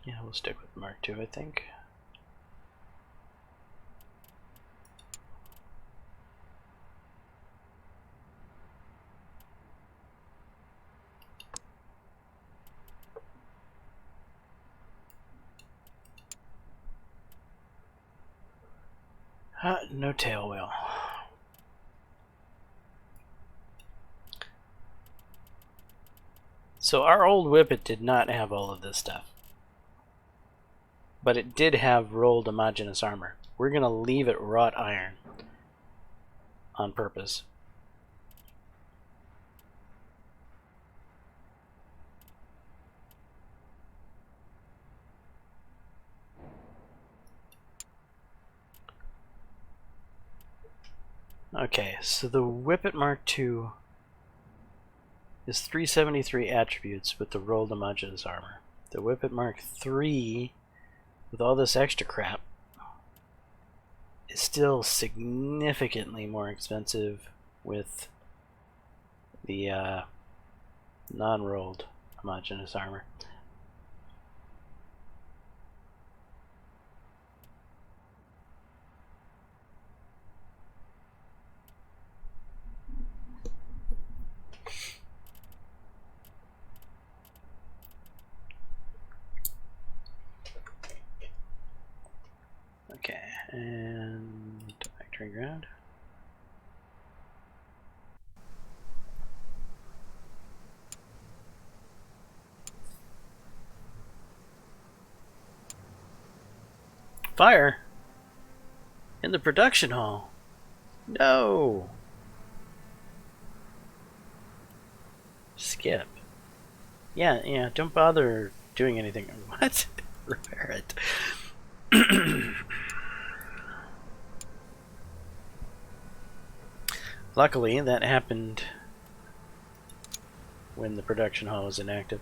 Yeah, we'll stick with Mark II, I think. No tail wheel. So our old whippet did not have all of this stuff. But it did have rolled homogeneous armor. We're going to leave it wrought iron on purpose. Okay, so the Whippet Mark II is 373 attributes with the rolled homogeneous armor. The Whippet Mark III, with all this extra crap, is still significantly more expensive with the non-rolled homogeneous armor. Okay, and factory ground. Fire in the production hall. No. Skip. Yeah, don't bother doing anything. What? Repair it. Luckily, that happened when the production hall was inactive.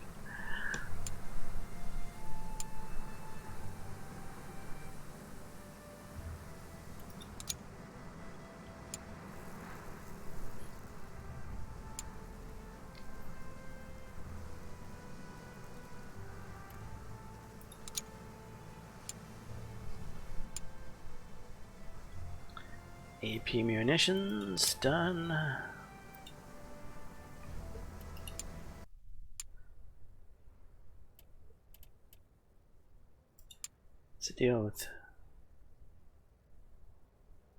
AP munitions, done. What's the deal with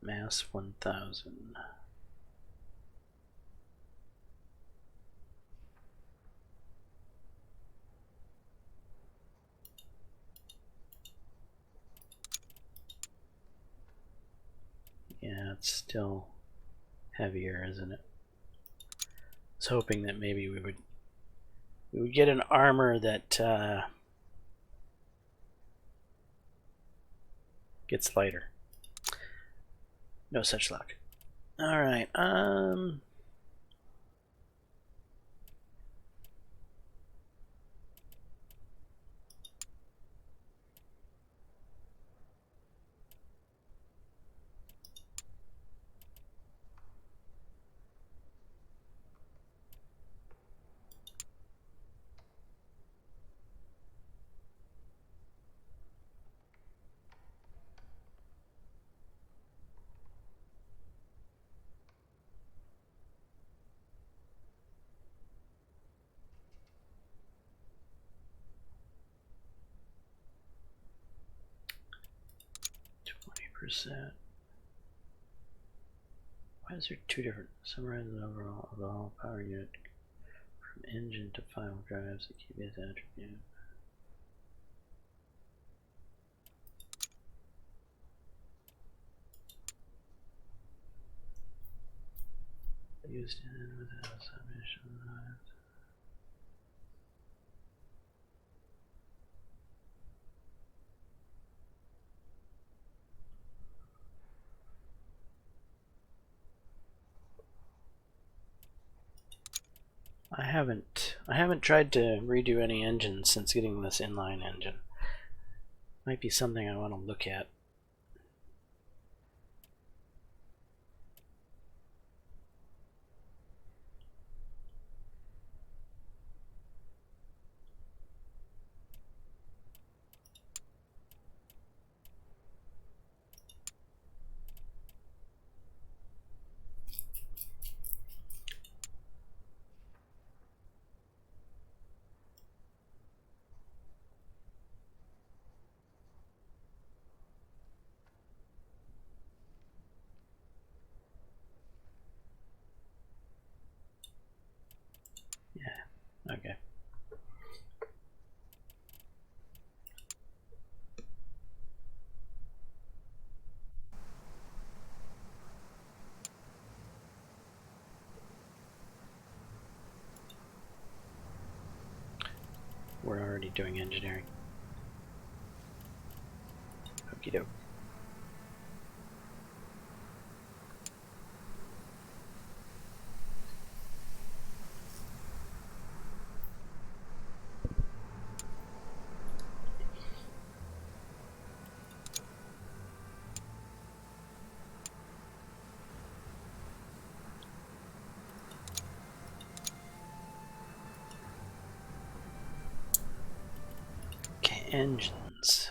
mass 1000? Yeah, it's still heavier, isn't it? I was hoping that maybe we would get an armor that gets lighter. No such luck. All right. 20%. Why is there two different? Summarizing overall of the whole power unit from engine to final drives that keep this attribute. Used in without submission. I haven't tried to redo any engines since getting this inline engine. Might be something I want to look at. Yeah, okay. We're already doing engineering. Okie doke. Okay, engines.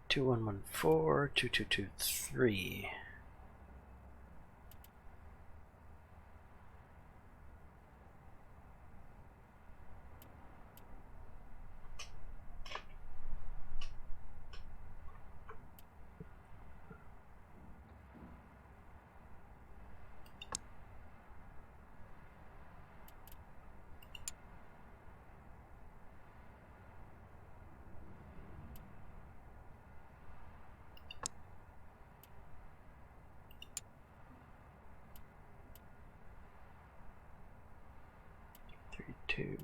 Two one one four 2223. 2.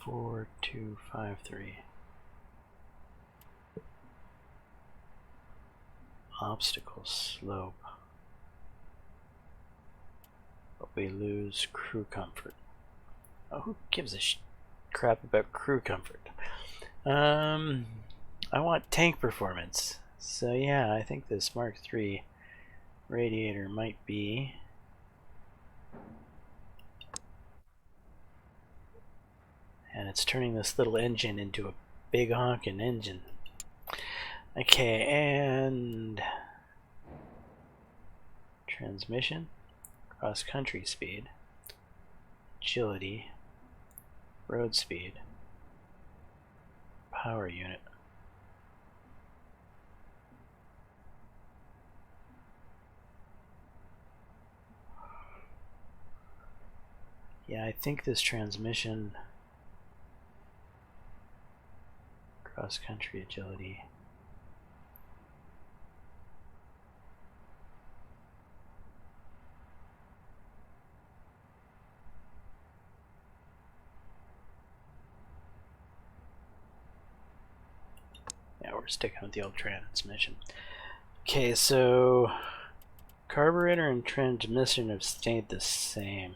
4, 2, 5, 3. Obstacle slope. But we lose crew comfort. Oh, who gives a crap about crew comfort? I want tank performance. So yeah, I think this Mark III radiator might be and it's turning this little engine into a big honking engine. Okay, and transmission, cross-country speed, agility, road speed, power unit. Yeah, I think this transmission, cross-country agility. Yeah, we're sticking with the old transmission. Okay, so carburetor and transmission have stayed the same.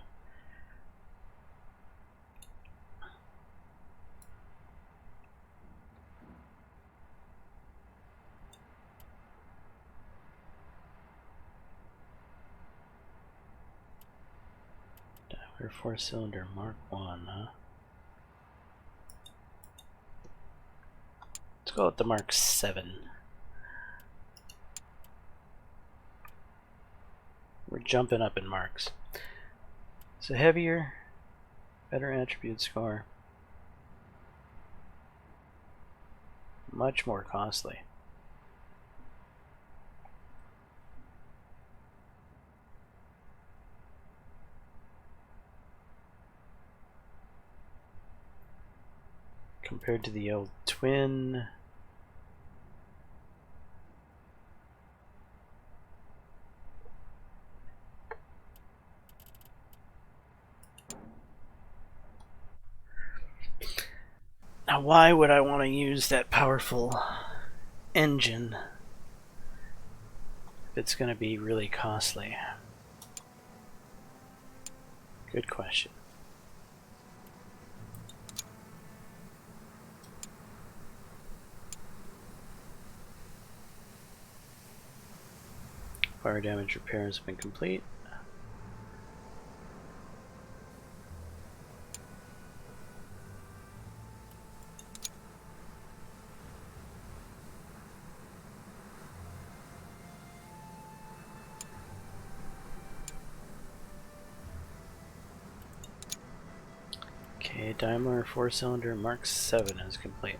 Diameter 4-cylinder Mark 1, huh? Let's go with the Mark 7. We're jumping up in marks. So heavier, better attribute score, much more costly. Compared to the old twin. Now why would I want to use that powerful engine if it's going to be really costly? Good question. Fire damage repair has been complete. Okay, Daimler 4-cylinder Mark 7 is complete.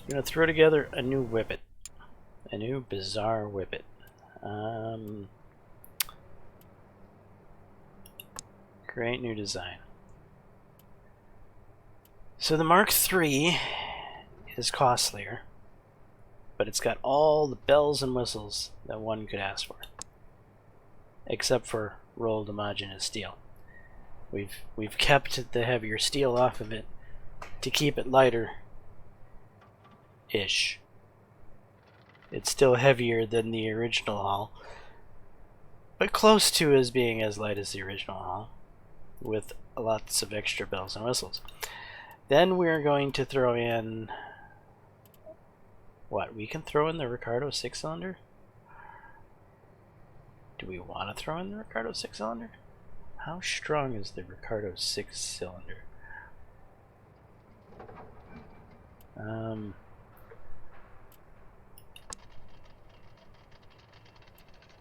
I'm gonna throw together a new whippet, a new bizarre whippet. Great new design. So the Mark III is costlier, but it's got all the bells and whistles that one could ask for, except for rolled homogeneous steel. We've kept the heavier steel off of it to keep it lighter-ish. It's still heavier than the original hull, but close to as being as light as the original hull, with lots of extra bells and whistles. Then we're going to throw in what? We can throw in the Ricardo 6-cylinder? Do we want to throw in the Ricardo 6-cylinder? How strong is the Ricardo 6-cylinder?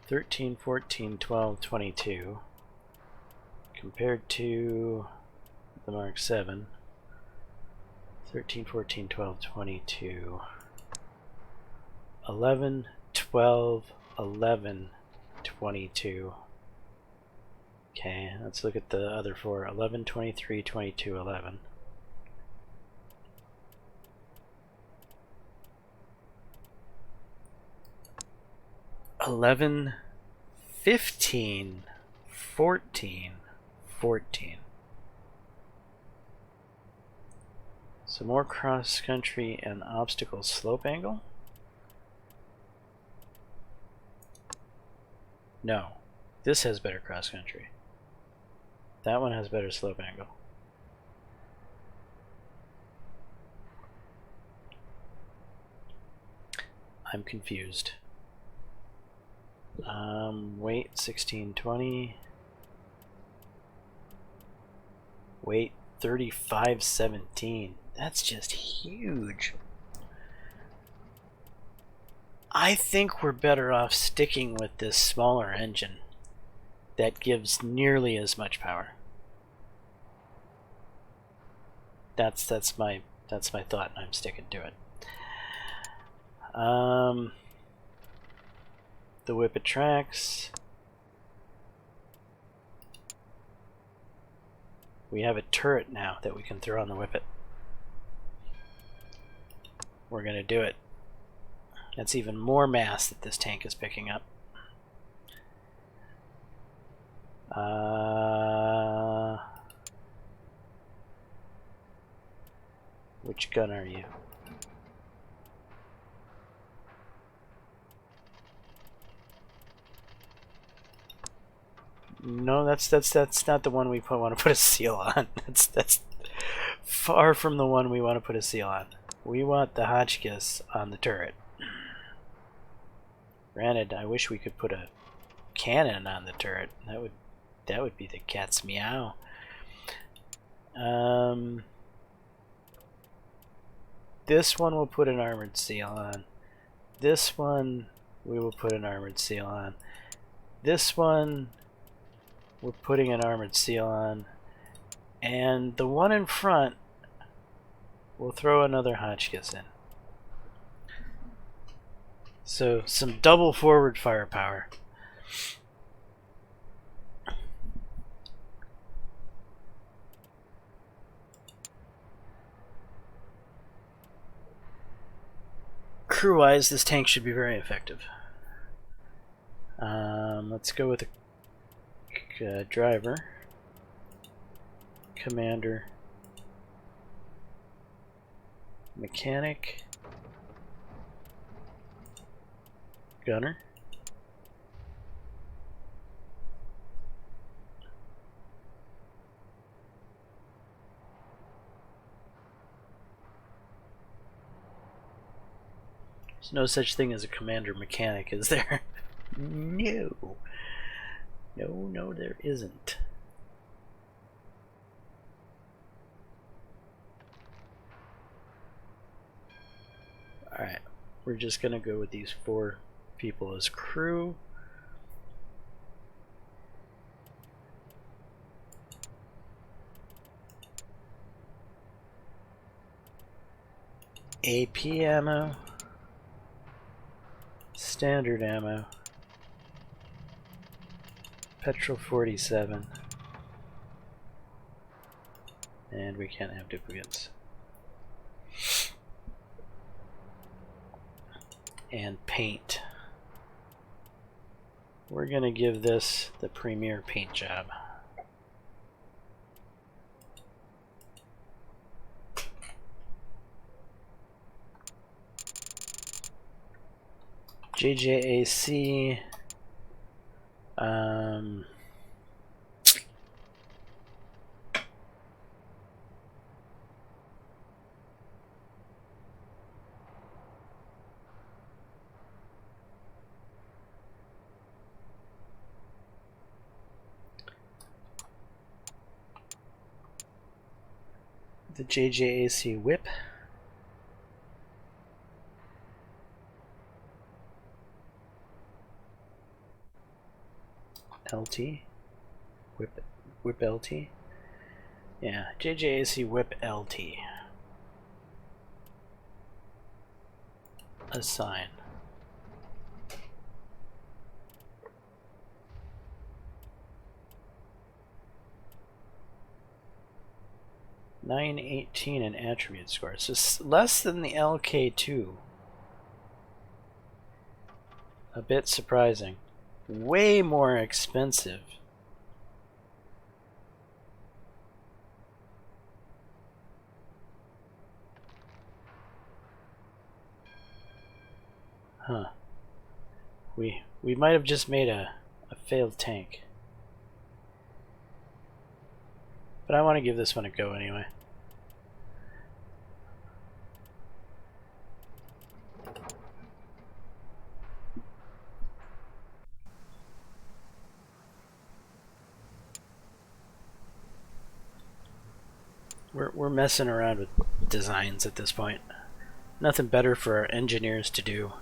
13, 14, 12, 22 compared to the Mark 7. 13, 14, 12, 22. 11, 12, 11, 22. Okay, let's look at the other four. 11, 23, 22, 11. $11, 15, 14, 14. So more cross country and obstacle slope angle? No. This has better cross country. That one has better slope angle. I'm confused. Weight 1620. Weight 3517. That's just huge. I think we're better off sticking with this smaller engine that gives nearly as much power. That's my thought, and I'm sticking to it. The Whippet tracks. We have a turret now that we can throw on the Whippet. We're gonna do it. That's even more mass that this tank is picking up. Which gun are you? No, that's not the one we want to put a seal on. That's far from the one we want to put a seal on. We want the Hotchkiss on the turret. Granted, I wish we could put a cannon on the turret. That would be the cat's meow. This one we'll put an armored seal on. This one we will put an armored seal on. This one we're putting an armored seal on. And the one in front, we'll throw another Hotchkiss in. So some double forward firepower. Crew-wise, this tank should be very effective. Let's go with a driver, commander, mechanic, gunner, there's no such thing as a commander mechanic, is there? No. No, there isn't. Alright, we're just gonna go with these 4 people as crew. AP ammo, standard ammo, petrol 47, and we can't have duplicates. And paint. We're gonna give this the premier paint job. JJAC. The JJAC whip. LT. Whip LT. Yeah, JJAC whip LT. Assign. 918 in attribute score. So less than the LK2. A bit surprising. Way more expensive. Huh. We might have just made a failed tank. But I want to give this one a go anyway. We're messing around with designs at this point. Nothing better for our engineers to do.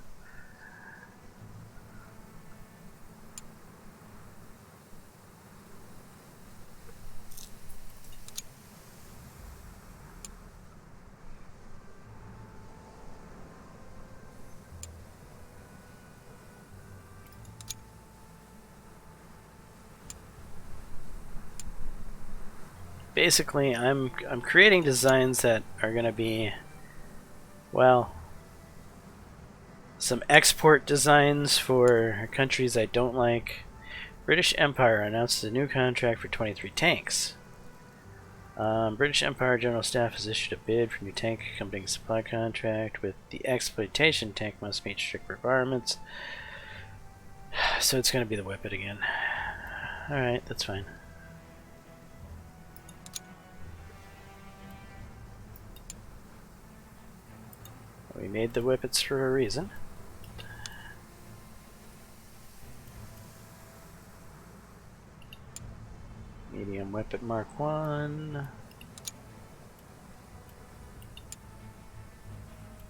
Basically, I'm creating designs that are going to be, well, some export designs for countries I don't like. British Empire announces a new contract for 23 tanks. British Empire General Staff has issued a bid for new tank accompanying supply contract with the exploitation tank must meet strict requirements. So it's going to be the Whippet again. Alright, that's fine. We made the Whippets for a reason. Medium Whippet Mark 1.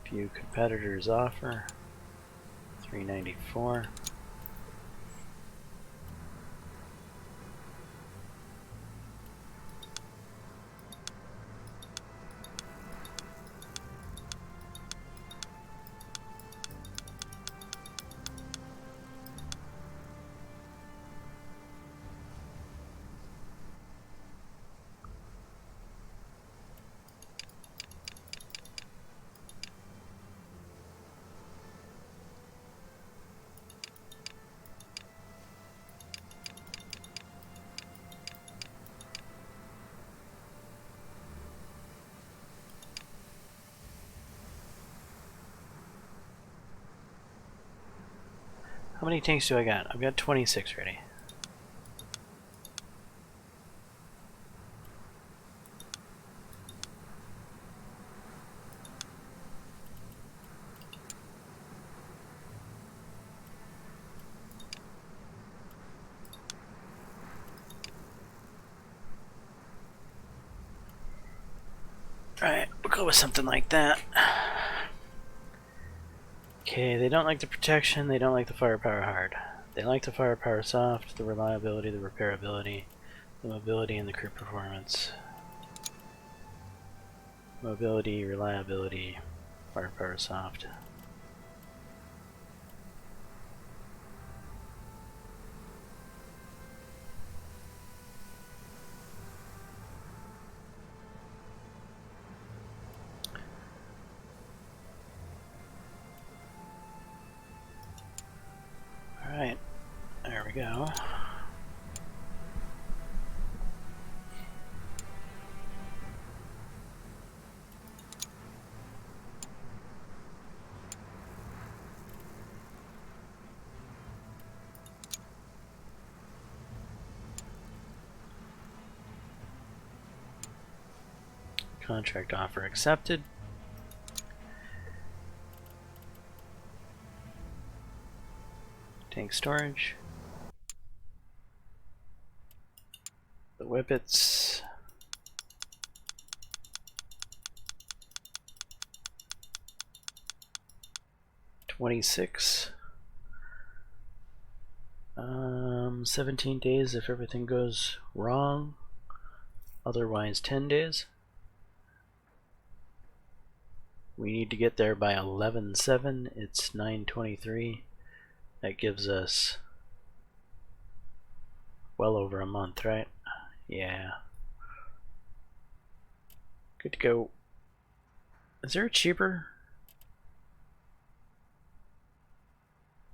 Few competitors offer. 394. How many tanks do I got? I've got 26 ready. Alright, we'll go with something like that. Okay, they don't like the protection, they don't like the firepower hard. They like the firepower soft, the reliability, the repairability, the mobility, and the crew performance. Mobility, reliability, firepower soft. Alright, there we go. Contract offer accepted. Tank storage. The Whippets. $26. 17 days if everything goes wrong. Otherwise 10 days. We need to get there by 11/7. It's 9/23. That gives us well over a month, right? Yeah. Good to go. Is there a cheaper?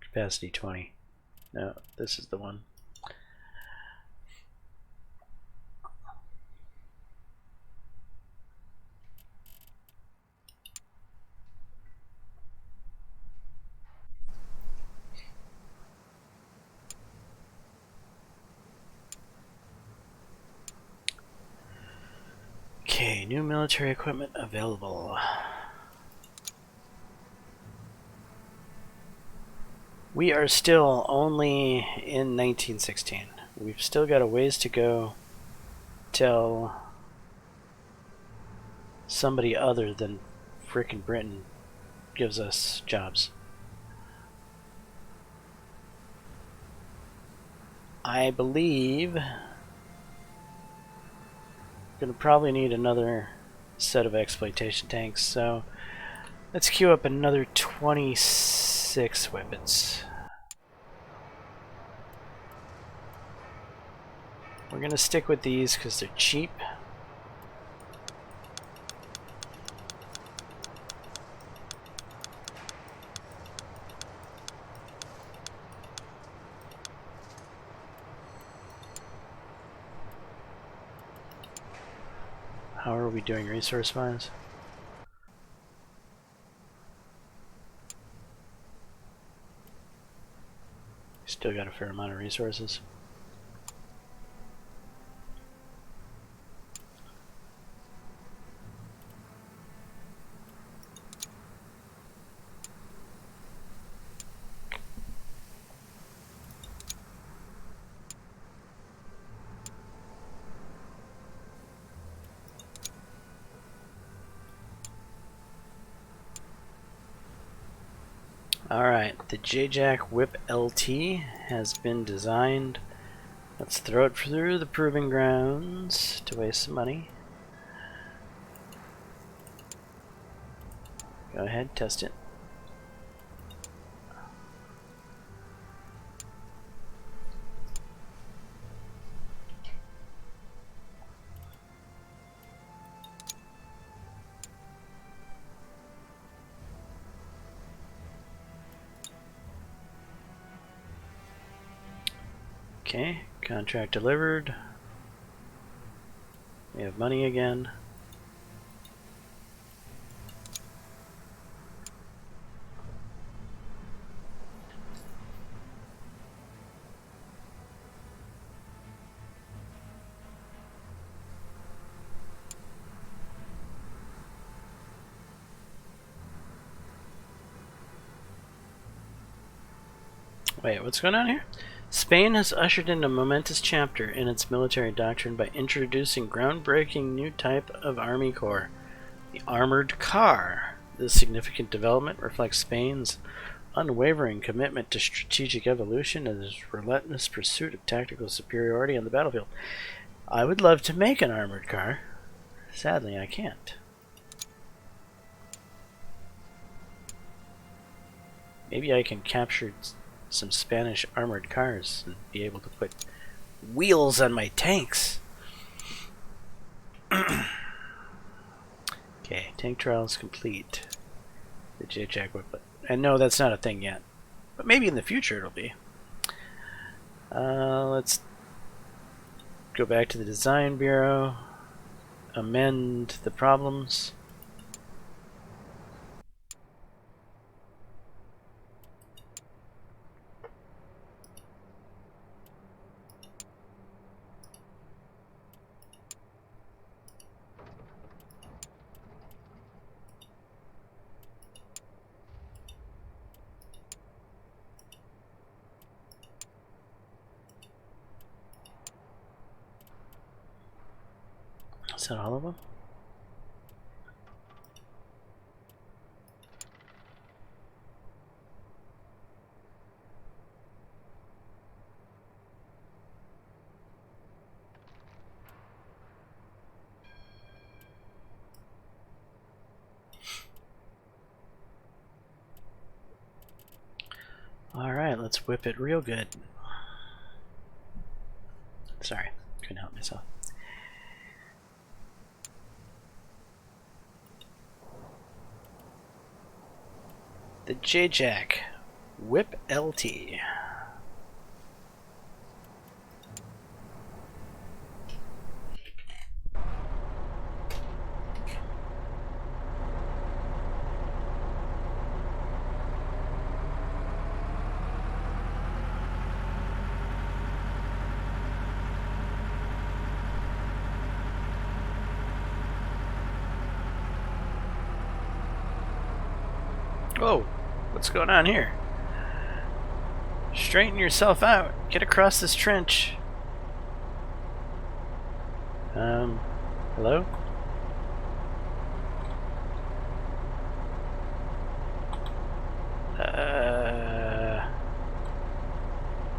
Capacity 20. No, this is the one. Okay, new military equipment available. We are still only in 1916. We've still got a ways to go till somebody other than frickin' Britain gives us jobs. I believe gonna probably need another set of exploitation tanks, so let's queue up another 26 weapons. We're gonna stick with these because they're cheap. How are we doing resource-wise? Still got a fair amount of resources. Alright, the JJAC Whip LT has been designed. Let's throw it through the proving grounds to waste some money. Go ahead, test it. Okay, contract delivered. We have money again. Wait, what's going on here? Spain has ushered in a momentous chapter in its military doctrine by introducing groundbreaking new type of army corps, the armored car. This significant development reflects Spain's unwavering commitment to strategic evolution and its relentless pursuit of tactical superiority on the battlefield. I would love to make an armored car. Sadly, I can't. Maybe I can capture some Spanish armored cars and be able to put wheels on my tanks. Okay, tank trials complete. The JJAC Whip. And no, that's not a thing yet. But maybe in the future it'll be. Let's go back to the Design Bureau. Amend the problems. Is that all of them? Alright, let's whip it real good. Sorry, couldn't help myself. The JJAC Whip LT. Whoa, what's going on here? Straighten yourself out. Get across this trench. Hello?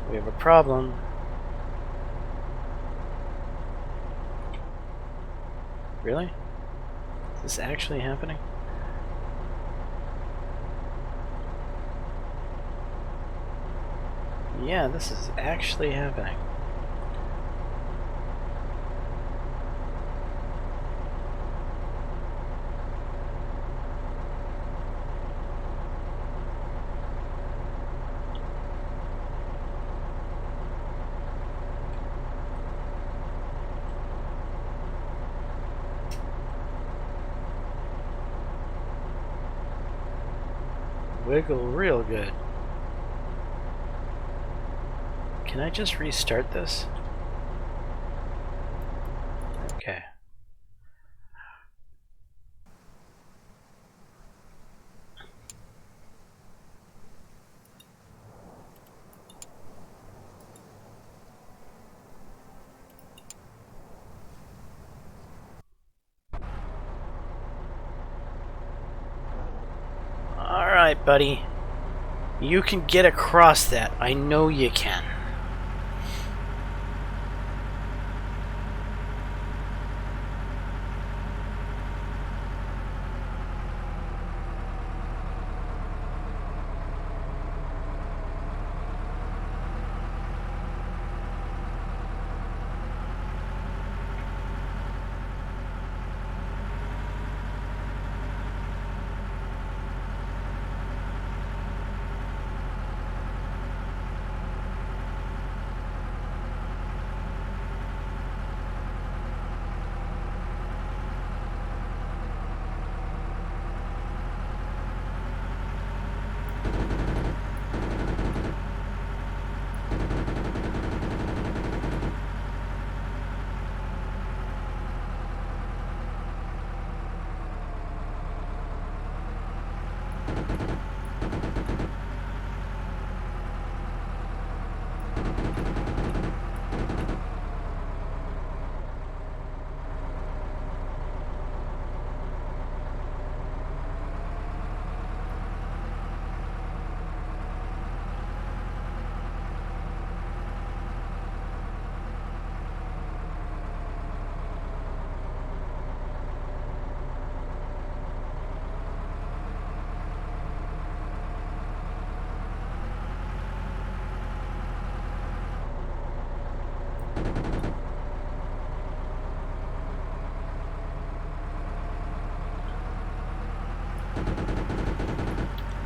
We have a problem. Really? Is this actually happening? Yeah, this is actually happening. Wiggle real good. Can I just restart this? Okay. Alright, buddy. You can get across that. I know you can.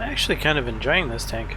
I'm actually kind of enjoying this tank.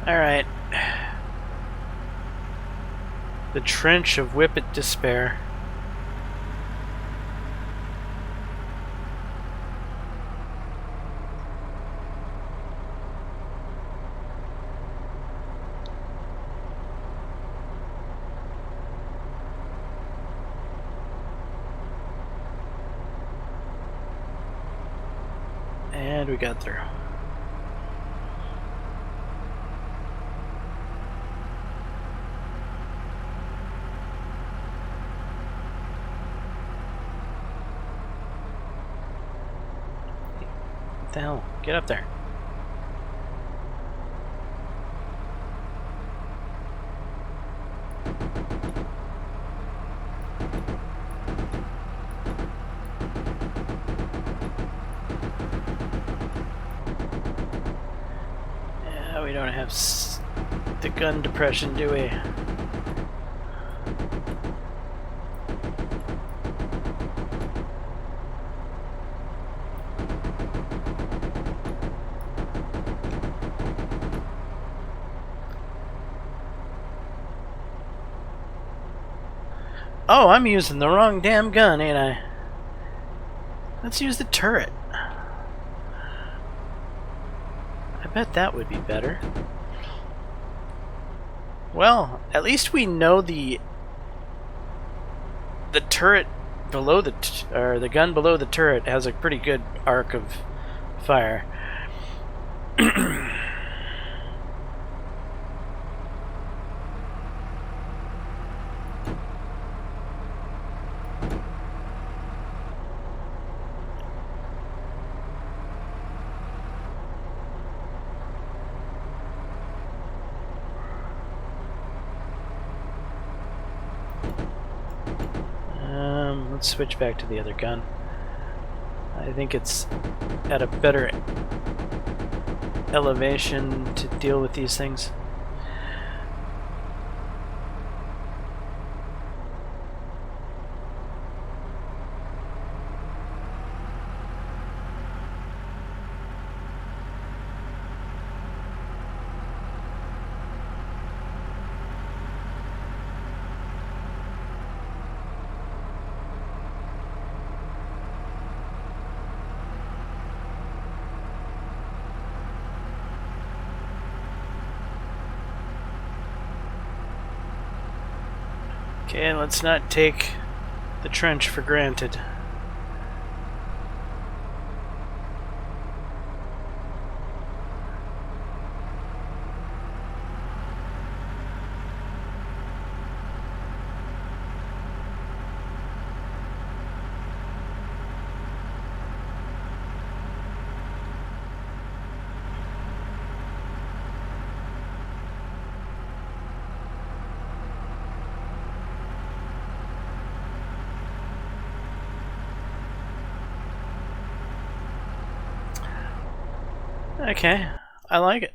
Alright. The trench of Whippet despair. And we got through. the hell? Get up there. Yeah, we don't have the gun depression, do we? Oh, I'm using the wrong damn gun, ain't I? Let's use the turret. I bet that would be better. Well, at least we know the turret below the gun below the turret has a pretty good arc of fire. Let's switch back to the other gun. I think it's at a better elevation to deal with these things. Okay, let's not take the trench for granted. Okay, I like it.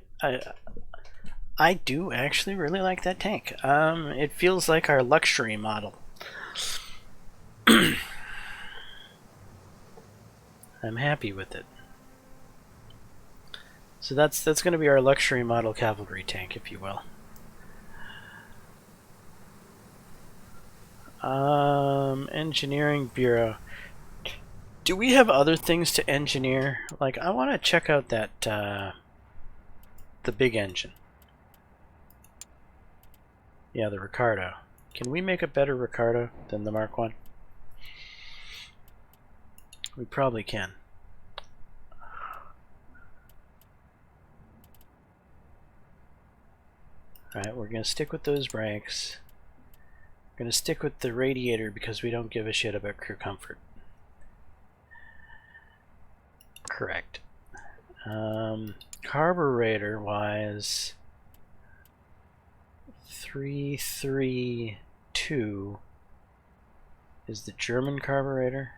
I do actually really like that tank. It feels like our luxury model. I'm happy with it. So that's going to be our luxury model cavalry tank, if you will. Engineering Bureau. Do we have other things to engineer? Like, I want to check out that the big engine. Yeah, the Ricardo. Can we make a better Ricardo than the Mark 1? We probably can. Alright, we're going to stick with those brakes. We're going to stick with the radiator because we don't give a shit about crew comfort. Correct. Carburetor wise, 332 is the German carburetor.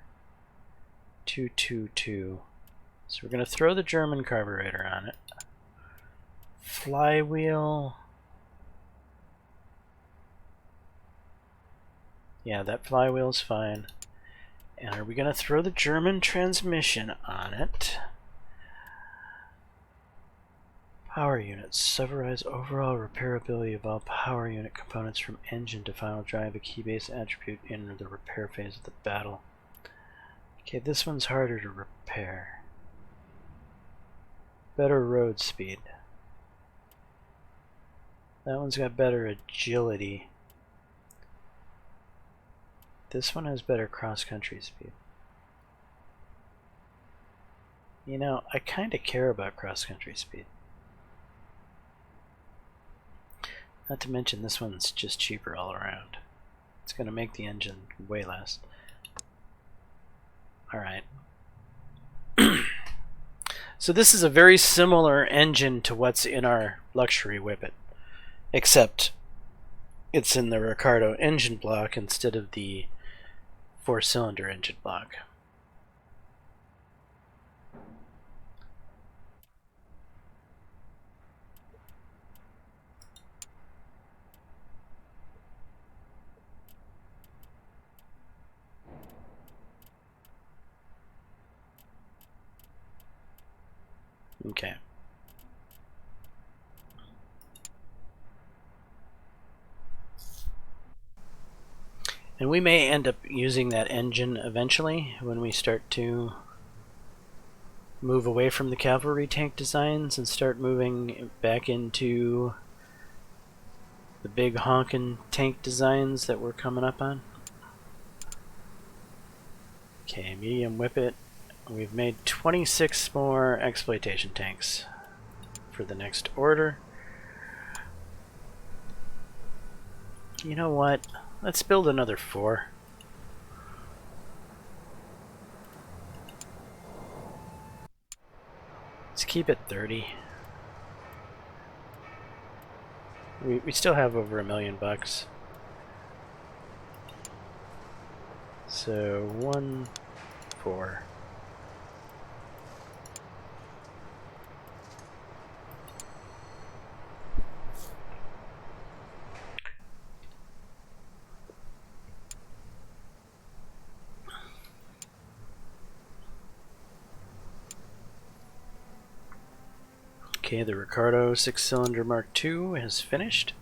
222. So we're going to throw the German carburetor on it. Flywheel. Yeah, that flywheel's fine. And are we going to throw the German transmission on it? Power units. Summarize overall repairability of all power unit components from engine to final drive, a key base attribute in the repair phase of the battle. Okay, this one's harder to repair. Better road speed. That one's got better agility. This one has better cross-country speed. You know, I kind of care about cross-country speed. Not to mention this one's just cheaper all around. It's going to make the engine way less. Alright. So this is a very similar engine to what's in our luxury Whippet, except it's in the Ricardo engine block instead of the 4-cylinder engine block. Okay. And we may end up using that engine eventually when we start to move away from the cavalry tank designs and start moving back into the big honkin' tank designs that we're coming up on. Okay, medium Whippet. We've made 26 more exploitation tanks for the next order. You know what? Let's build another 4. Let's keep it 30. We still have over $1 million. So 1, 4. Okay, the Ricardo 6-cylinder Mark II has finished.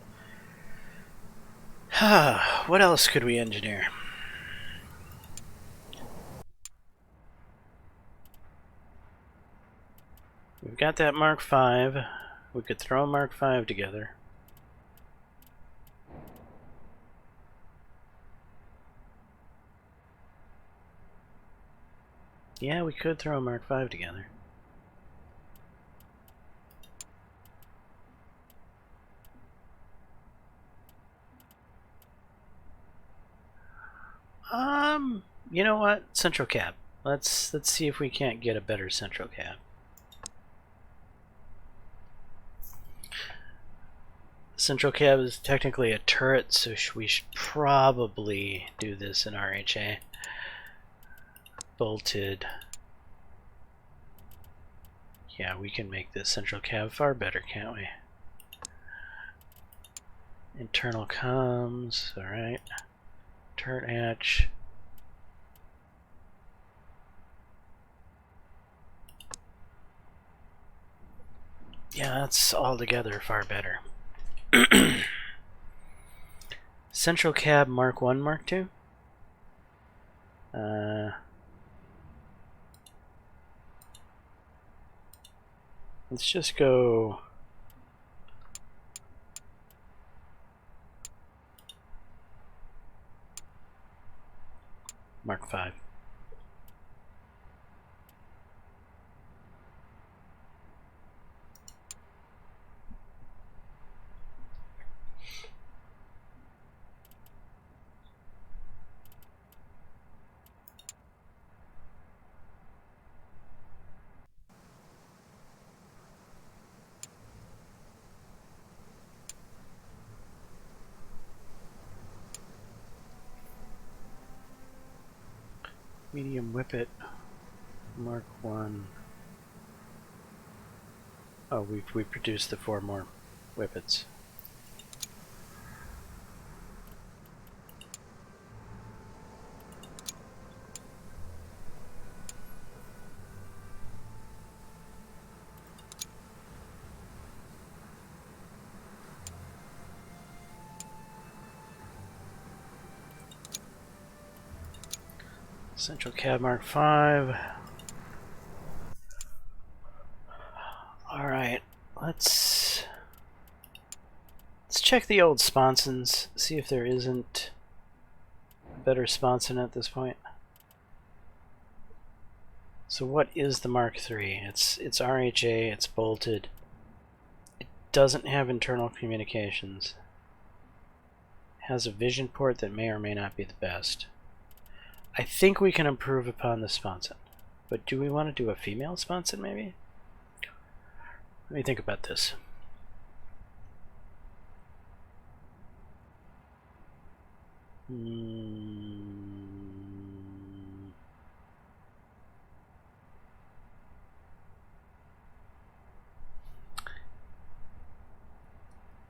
What else could we engineer? We've got that Mark V. We could throw a Mark V together. Yeah, we could throw a Mark V together. You know what? Central cab. Let's see if we can't get a better central cab. Central cab is technically a turret, so we should probably do this in RHA. Bolted. Yeah, we can make this central cab far better, can't we? Internal comms, alright. Turret hatch. Yeah, that's altogether far better. Central cab Mark 1, Mark 2. Let's just go Mark 5. Medium Whippet, Mark 1. Oh, we produced the 4 more Whippets. Central cab Mark 5. Alright, let's check the old sponsons, see if there isn't a better sponson at this point. So what is the Mark III? It's RHA, it's bolted. It doesn't have internal communications. It has a vision port that may or may not be the best. I think we can improve upon the sponson. But do we want to do a female sponson maybe? Let me think about this.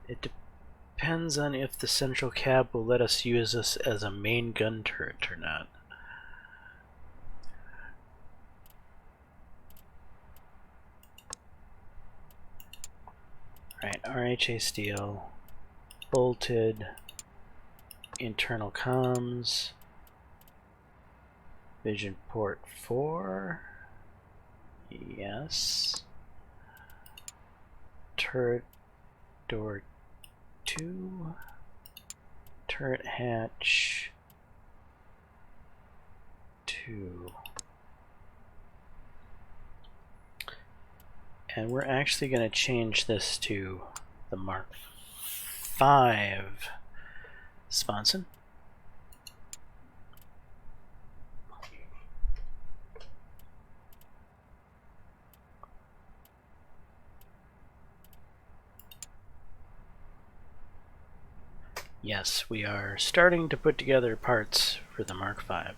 It depends on if the central cab will let us use this as a main gun turret or not. Right, RHA steel, bolted, internal comms, vision port 4, yes, turret door 2, turret hatch 2. And we're actually going to change this to the Mark 5 sponson. Yes, we are starting to put together parts for the Mark 5.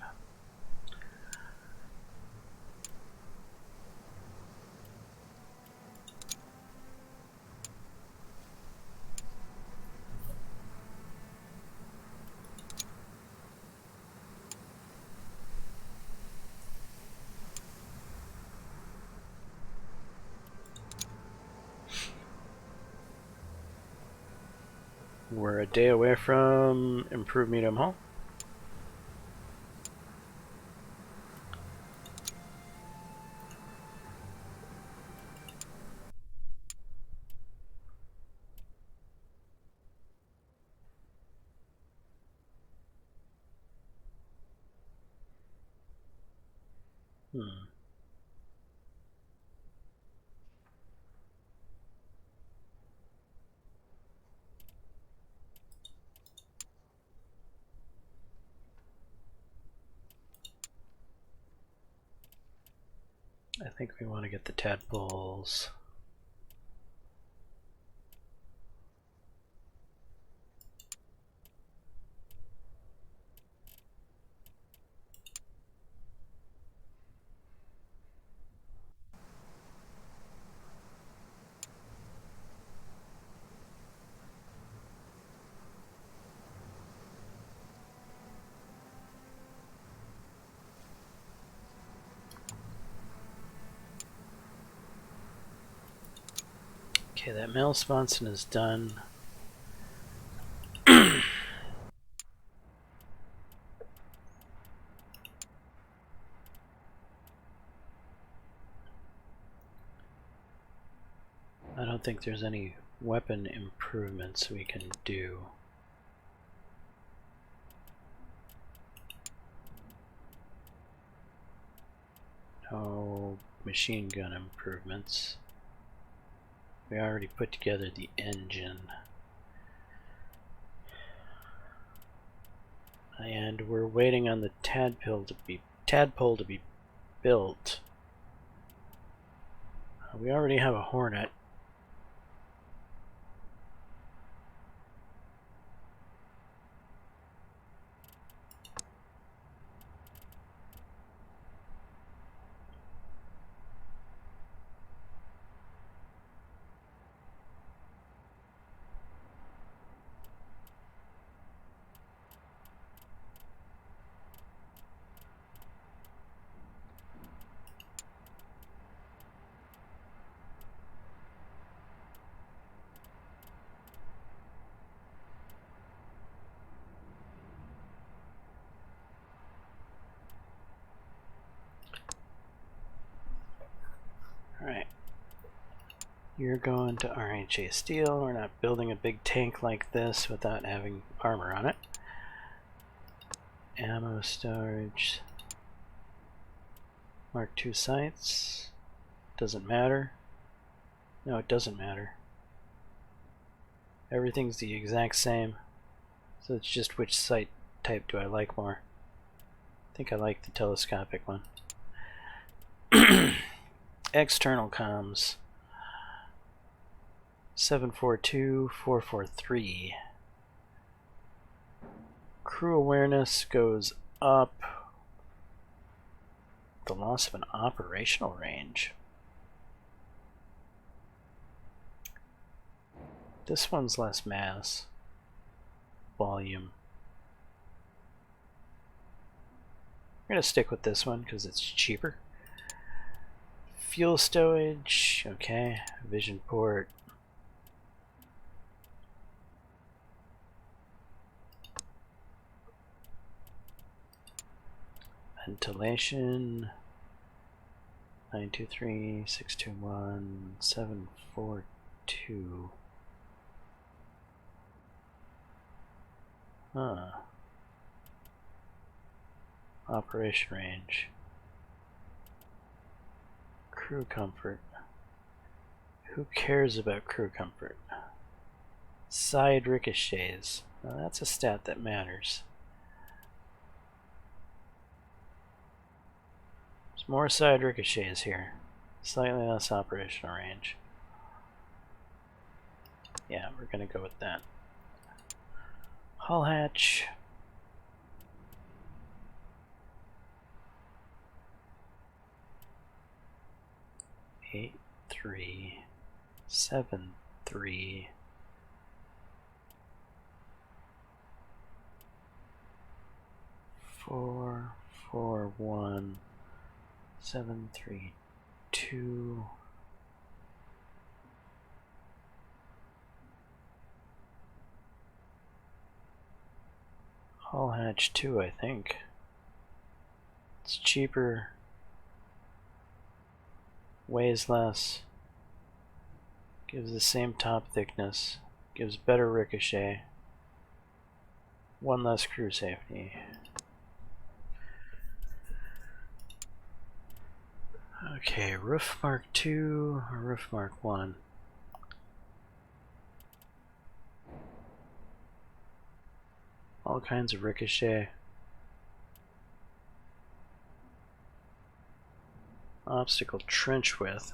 We're a day away from improved medium hull. I think we want to get the tadpoles. Okay, that mail sponson is done. I don't think there's any weapon improvements we can do. No machine gun improvements. We already put together the engine. And we're waiting on the tadpole to be built. We already have a Hornet. Alright. You're going to RHA steel. We're not building a big tank like this without having armor on it. Ammo storage. Mark II sights. Doesn't matter. No, it doesn't matter. Everything's the exact same. So it's just which sight type do I like more. I think I like the telescopic one. External comms. 742-443. Crew awareness goes up. The loss of an operational range. This one's less mass. Volume. We're going to stick with this one because it's cheaper. Fuel stowage. Okay. Vision port. Ventilation. 923-621-742. Huh. Operation range. Crew comfort. Who cares about crew comfort? Side ricochets. Now that's a stat that matters. There's more side ricochets here. Slightly less operational range. Yeah, we're gonna go with that. Hull hatch. Eight, 3, 7, 3. 4, 4, 1, 7, 3, 2. Hull hatch 2, I think. It's cheaper. Weighs less. Gives the same top thickness. Gives better ricochet. One less crew safety. Okay, roof mark 2 or roof mark 1. All kinds of ricochet. Obstacle trench width.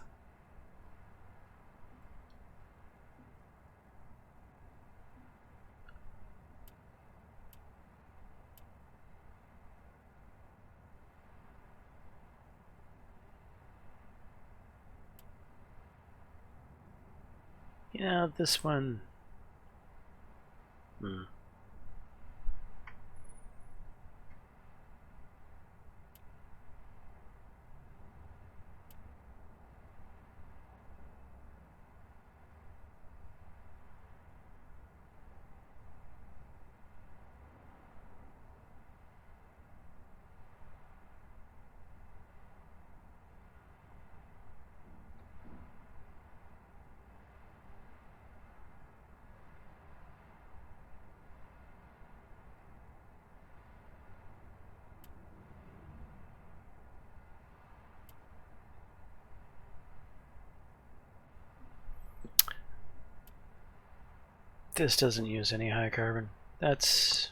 You know, this one... This doesn't use any high carbon. That's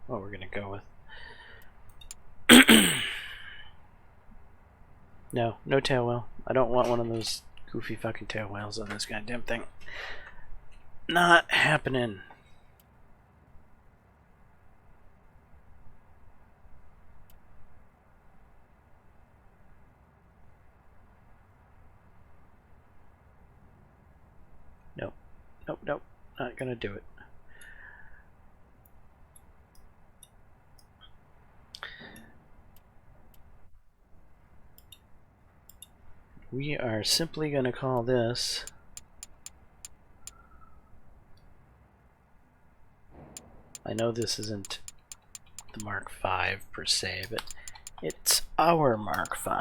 what we're gonna go with. No tail wheel. I don't want one of those goofy fucking tail wheels on this goddamn thing. Not happening. Nope. Not gonna do it. We are simply gonna call this I know this isn't the Mark V per se, but it's our Mark V.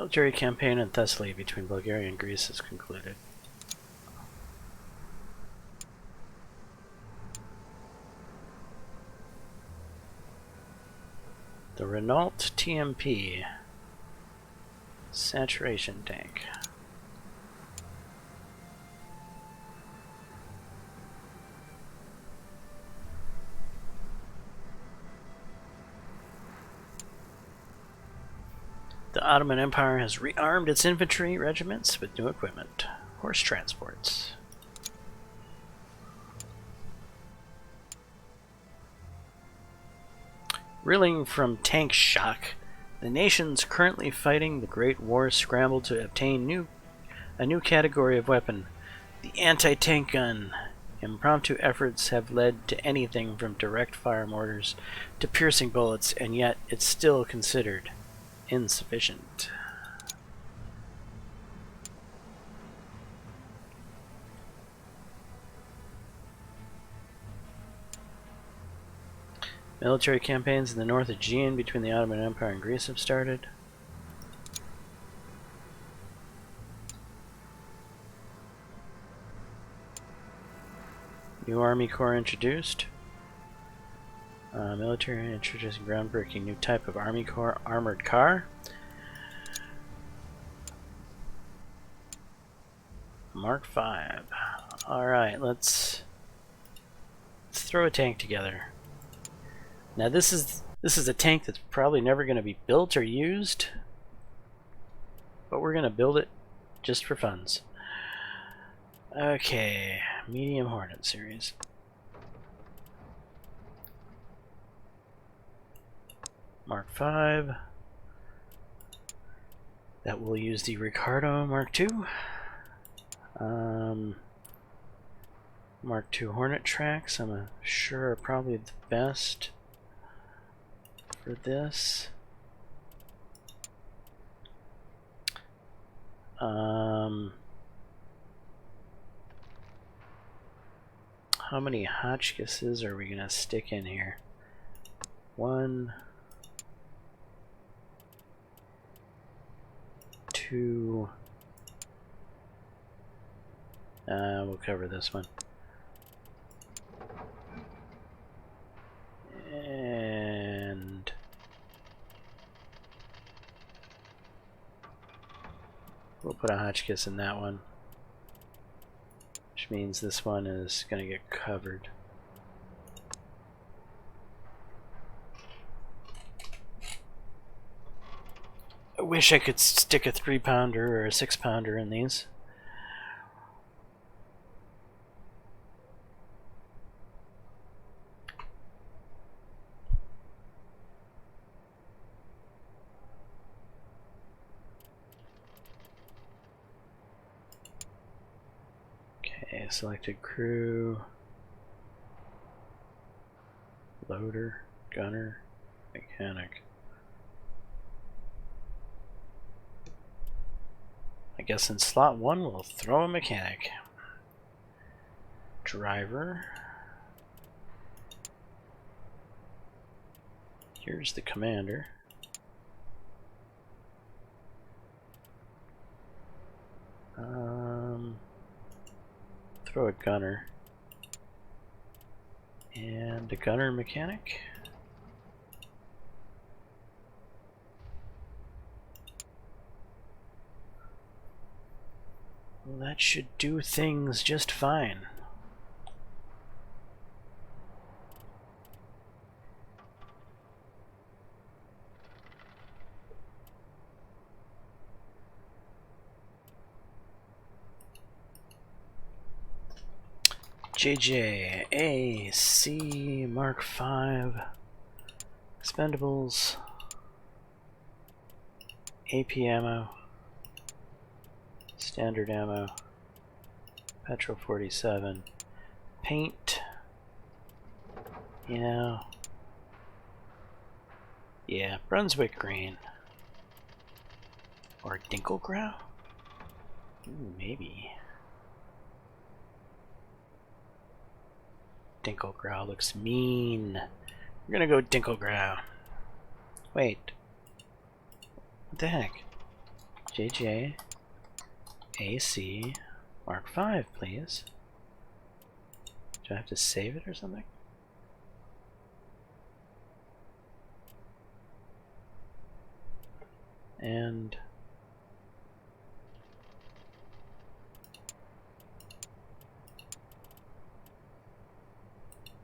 Military campaign in Thessaly between Bulgaria and Greece is concluded. The Renault TMP saturation tank. The Ottoman Empire has rearmed its infantry regiments with new equipment. Horse transports. Reeling from tank shock, the nations currently fighting the Great War scramble to obtain a new category of weapon, the anti-tank gun. Impromptu efforts have led to anything from direct fire mortars to piercing bullets, and yet it's still considered insufficient. Military campaigns in the North Aegean between the Ottoman Empire and Greece have started. New Army Corps introduced. Military introducing groundbreaking new type of Army Corps armored car. Mark 5. Alright, let's throw a tank together. Now this is a tank that's probably never going to be built or used, but we're going to build it just for funs. Okay, medium Hornet series. Mark 5. That will use the Ricardo Mark 2. Mark 2 Hornet tracks, I'm sure are probably the best for this. How many Hotchkisses are we going to stick in here? 1, 2. We'll cover this one. And we'll put a Hotchkiss in that one, which means this one is going to get covered. I wish I could stick a 3-pounder or a 6-pounder in these. Okay, selected crew, loader, gunner, mechanic. I guess in slot 1 we'll throw a mechanic. Driver. Here's the commander. Throw a gunner. And a gunner mechanic. Well, that should do things just fine. JJAC Mark 5 expendables, AP ammo, standard ammo, petrol 47, paint, yeah, Brunswick green, or Dinkelgrau. Ooh, maybe. Dinkelgrau looks mean. We're gonna go Dinkelgrau. Wait. What the heck? JJAC Mark 5, please. Do I have to save it or something? And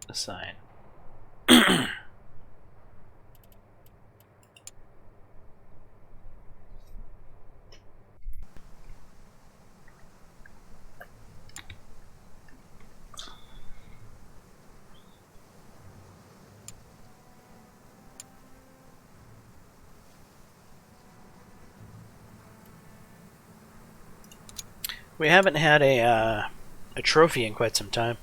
assign. We haven't had a trophy in quite some time.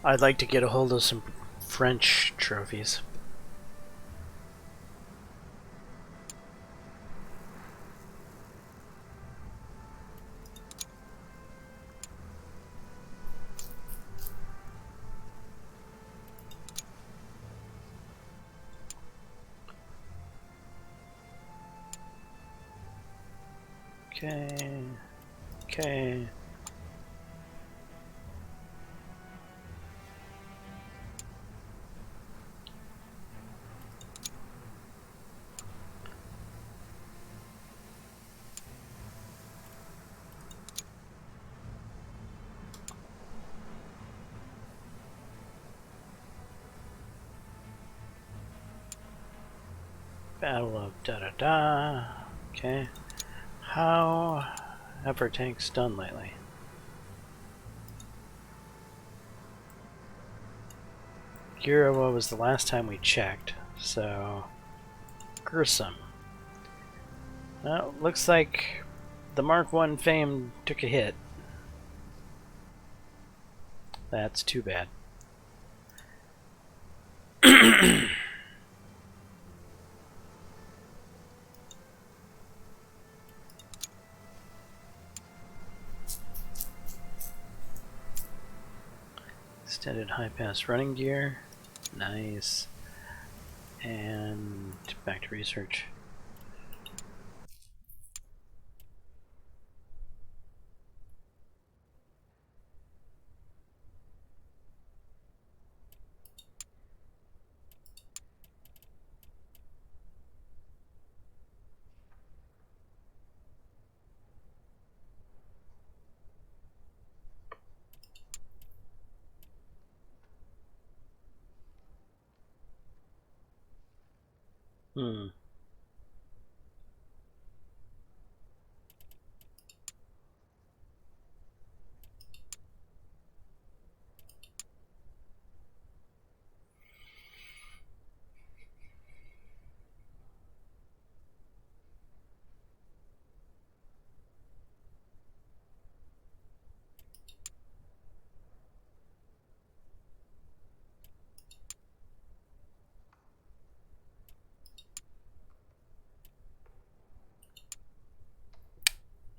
I'd like to get a hold of some French trophies. Okay. Battle of da-da-da. Okay. How have our tanks done lately? Girawa was the last time we checked, so gruesome. Well, looks like the Mark 1 fame took a hit. That's too bad. Extended high pass running gear. Nice. And back to research.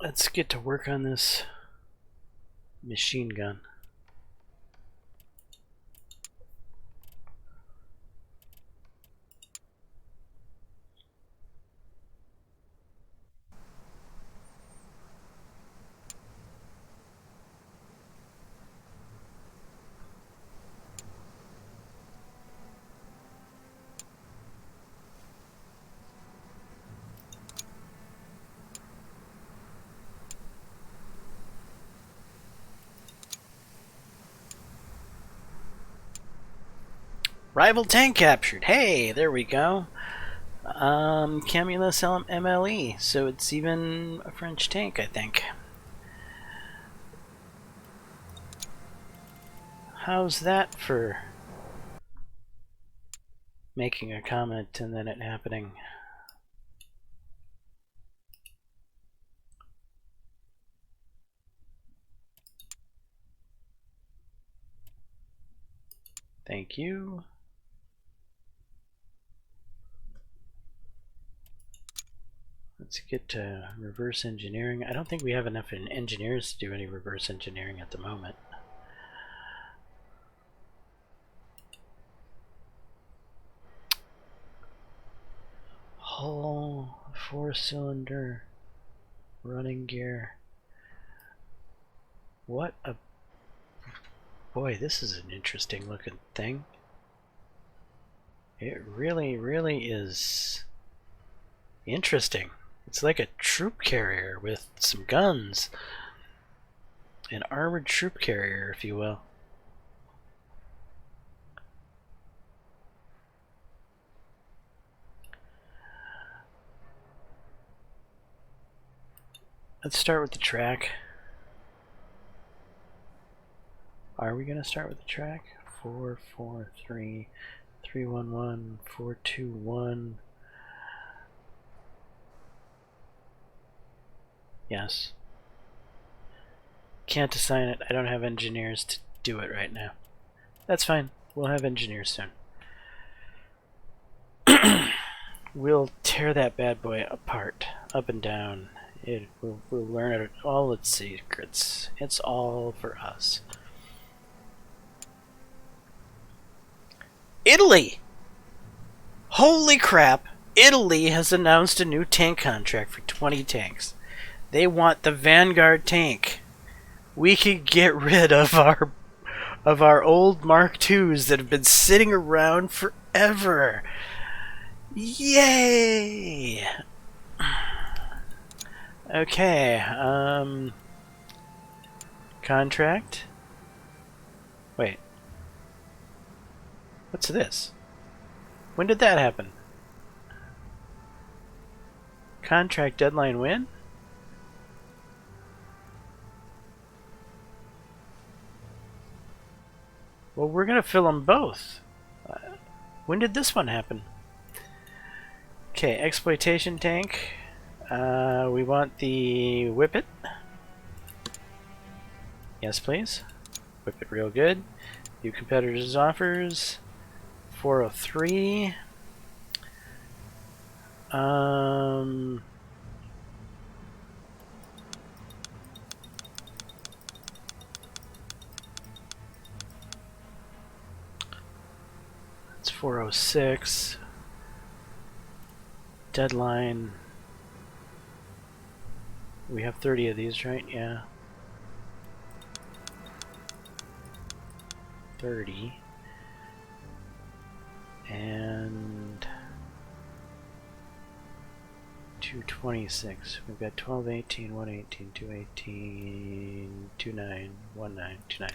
Let's get to work on this machine gun. Rival tank captured. Hey, there we go. Camulus MLE. So it's even a French tank, I think. How's that for making a comment and then it happening? Thank you. Let's get to reverse engineering. I don't think we have enough engineers to do any reverse engineering at the moment. Hull, 4-cylinder, running gear. What a... Boy, this is an interesting looking thing. It really, really is interesting. It's like a troop carrier with some guns. An armored troop carrier, if you will. Let's start with the track. Are we going to start with the track? 443, 311, 421. Yes. Can't assign it. I don't have engineers to do it right now. That's fine. We'll have engineers soon. We'll tear that bad boy apart, up and down. We'll learn all its secrets. It's all for us. Italy! Holy crap! Italy has announced a new tank contract for 20 tanks. They want the Vanguard tank. We could get rid of our old Mark IIs that have been sitting around forever. Yay! Okay, contract. Wait. What's this? When did that happen? Contract deadline when? Well, we're gonna fill them both. When did this one happen? Okay, exploitation tank. We want the Whippet. Yes, please. Whippet real good. View competitors' offers. 403. It's 406. Deadline. We have 30 of these, right? Yeah. 30. And 226. We've got 12, 18, 118, 218, 29, 19, 29.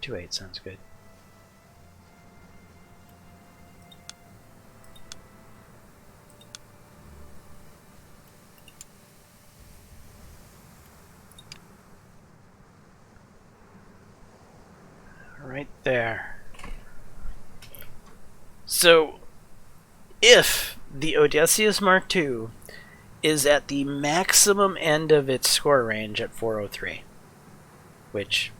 Two 8 sounds good. Right there. So, if the Odysseus Mark II is at the maximum end of its score range at 403, which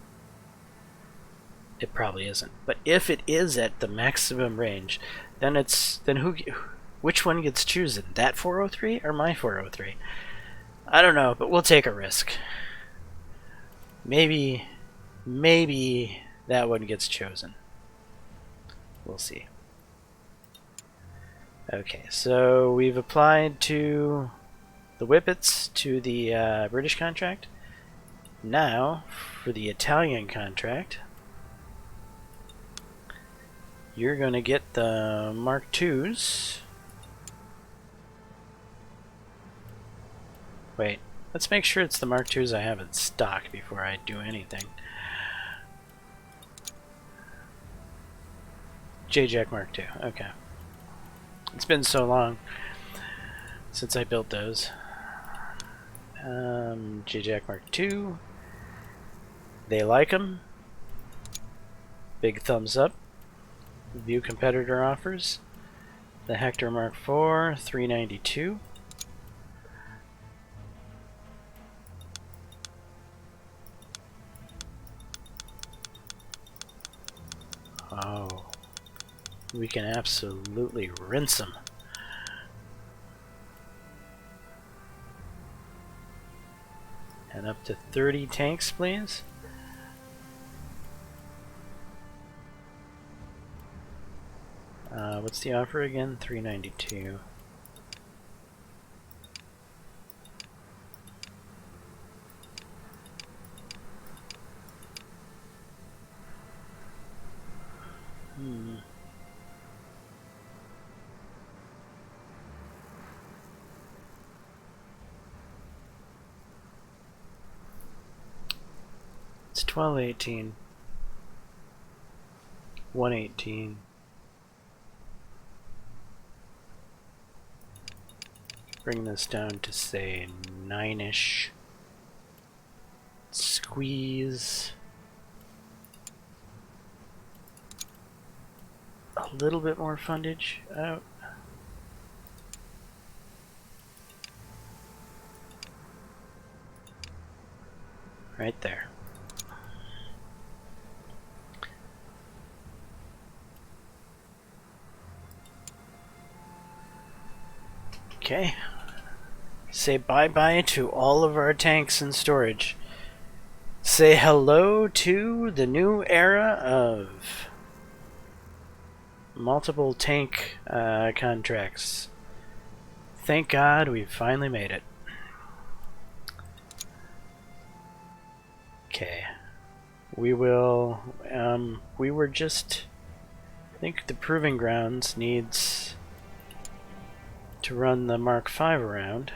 it probably isn't, but if it is at the maximum range, then which one gets chosen? That 403 or my 403? I don't know, but we'll take a risk. Maybe that one gets chosen. We'll see. Okay, so we've applied to the Whippets to the British contract. Now, for the Italian contract, you're going to get the Mark IIs. Wait, let's make sure it's the Mark IIs I have in stock before I do anything. JJAC Mark II, okay. It's been so long since I built those. JJAC Mark II. They like them. Big thumbs up. View competitor offers. The Hector Mark IV, 392. Oh. we can absolutely rinse them. And up to 30 tanks, please. What's the offer again? $392. It's 1218. 118. Bring this down to say 9-ish. Squeeze a little bit more fundage out. Right there. Okay. Say bye-bye to all of our tanks in storage. Say hello to the new era of multiple tank contracts. Thank God we finally made it. Okay. We will, we were just, I think the Proving Grounds needs to run the Mark V around.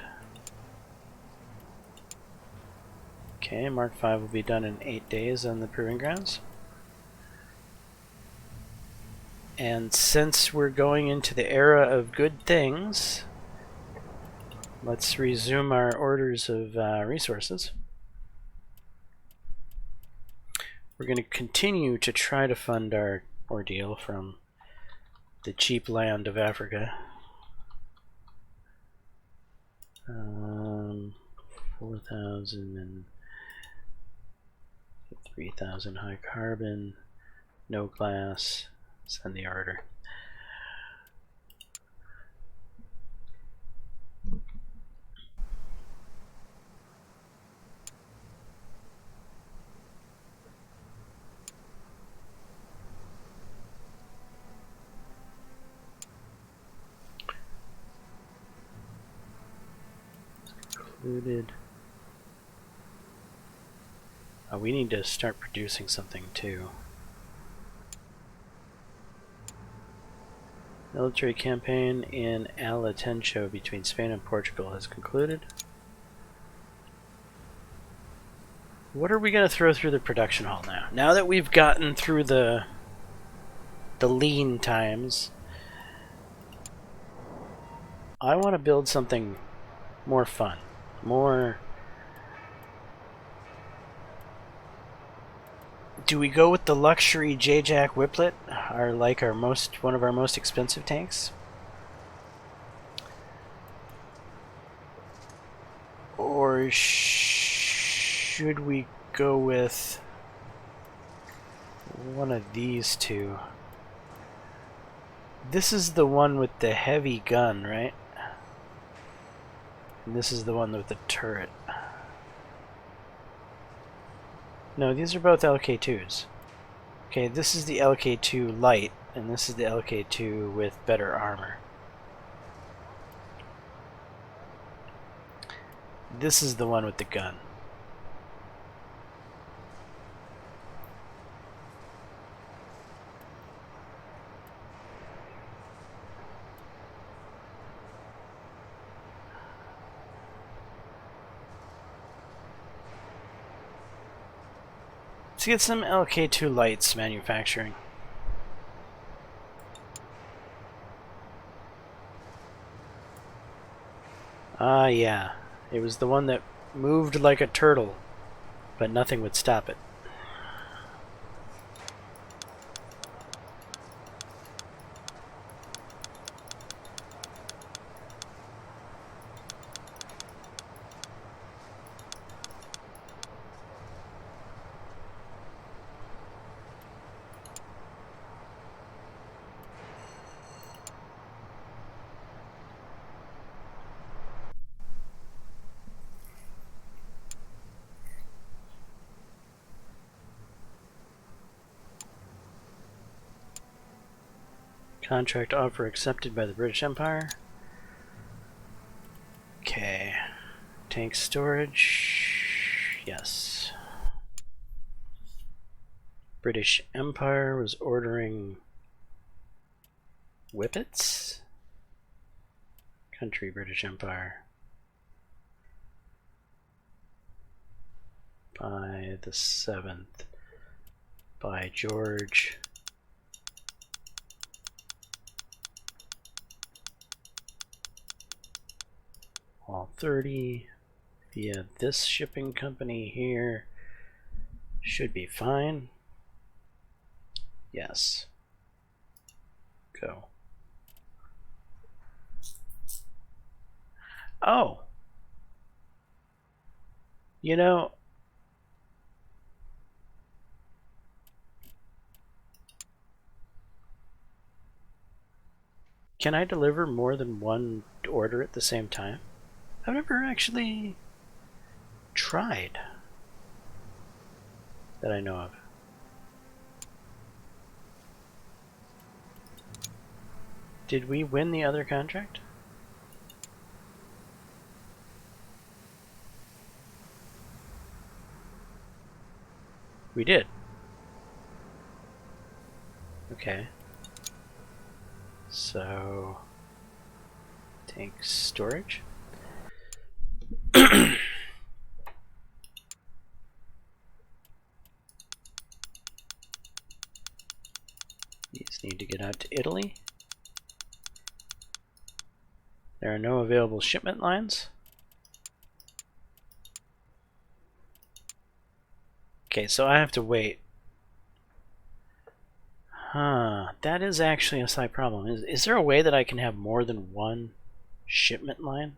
Okay, Mark V will be done in 8 days on the Proving Grounds. And since we're going into the era of good things, let's resume our orders of resources. We're going to continue to try to fund our ordeal from the cheap land of Africa. 4,000 and 3,000 high carbon, no glass, send the order. Included. We need to start producing something too. Military campaign in El Atencio between Spain and Portugal has concluded. What are we going to throw through the production hall now? Now that we've gotten through the lean times, I want to build something more fun, more. Do we go with the luxury JJAC Whiplet, one of our most expensive tanks? Or should we go with one of these two? This is the one with the heavy gun, right? And this is the one with the turret. No, these are both LK2s. Okay, this is the LK2 light, and this is the LK2 with better armor. This is the one with the gun. Let's get some LK2 lights manufacturing. Ah, yeah. It was the one that moved like a turtle, but nothing would stop it. Contract offer accepted by the British Empire. Okay. Tank storage. Yes. British Empire was ordering whippets? Country British Empire. By the 7th. By George. All 30 via this shipping company here should be fine. Yes. Go. Oh. You know, can I deliver more than one order at the same time? I've never actually tried that I know of. Did we win the other contract? We did. Okay. So, tank storage. These need to get out to Italy. There are no available shipment lines. Okay, so I have to wait. Huh, that is actually a slight problem. Is there a way that I can have more than one shipment line?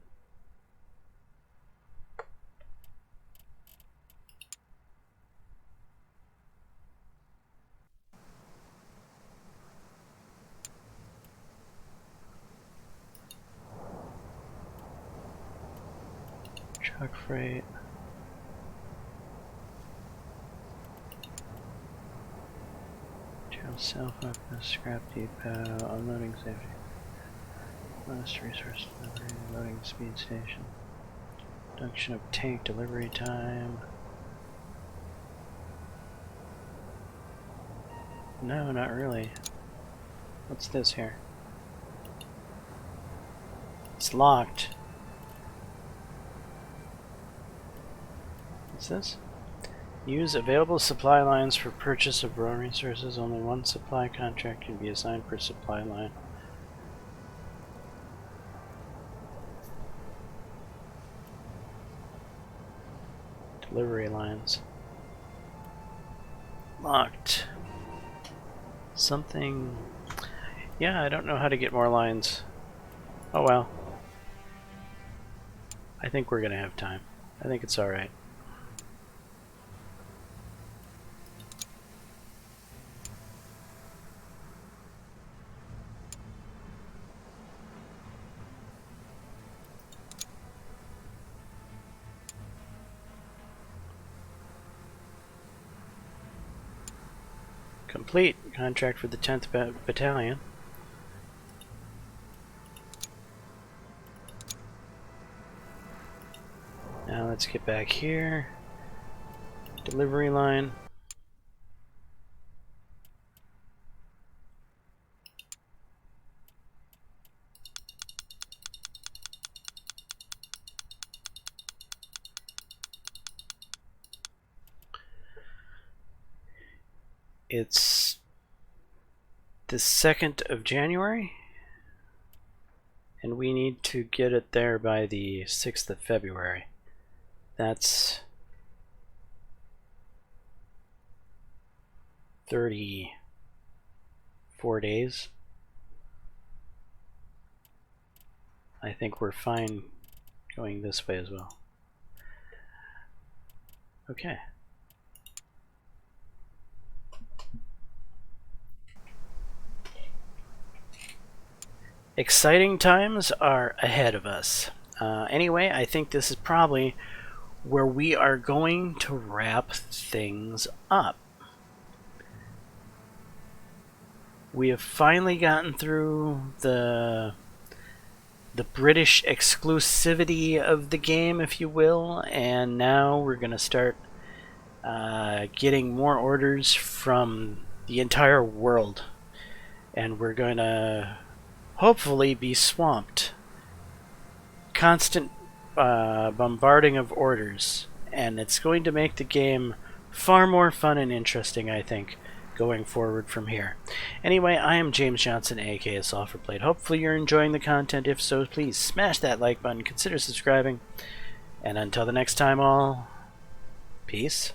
Truck freight. Self up the scrap depot, unloading safety. Last resource delivery, loading speed station. Reduction of tank delivery time. No, not really. What's this here? It's locked. What's this? Use available supply lines for purchase of raw resources. Only one supply contract can be assigned per supply line. Delivery lines. Locked. Something... Yeah, I don't know how to get more lines. Oh well. I think we're gonna have time. I think it's alright. Complete. Contract for the 10th Battalion. Now let's get back here. Delivery line. It's the 2nd of January, and we need to get it there by the 6th of February. That's 34 days. I think we're fine going this way as well. Okay. Exciting times are ahead of us. Anyway, I think this is probably where we are going to wrap things up. We have finally gotten through the British exclusivity of the game, if you will, and now we're going to start getting more orders from the entire world. And we're going to hopefully be swamped. Constant bombarding of orders, and it's going to make the game far more fun and interesting, I think, going forward from here. Anyway, I am James Johnson, aka Softwareblade. Hopefully you're enjoying the content. If so, please smash that like button, consider subscribing, and until the next time, all, peace.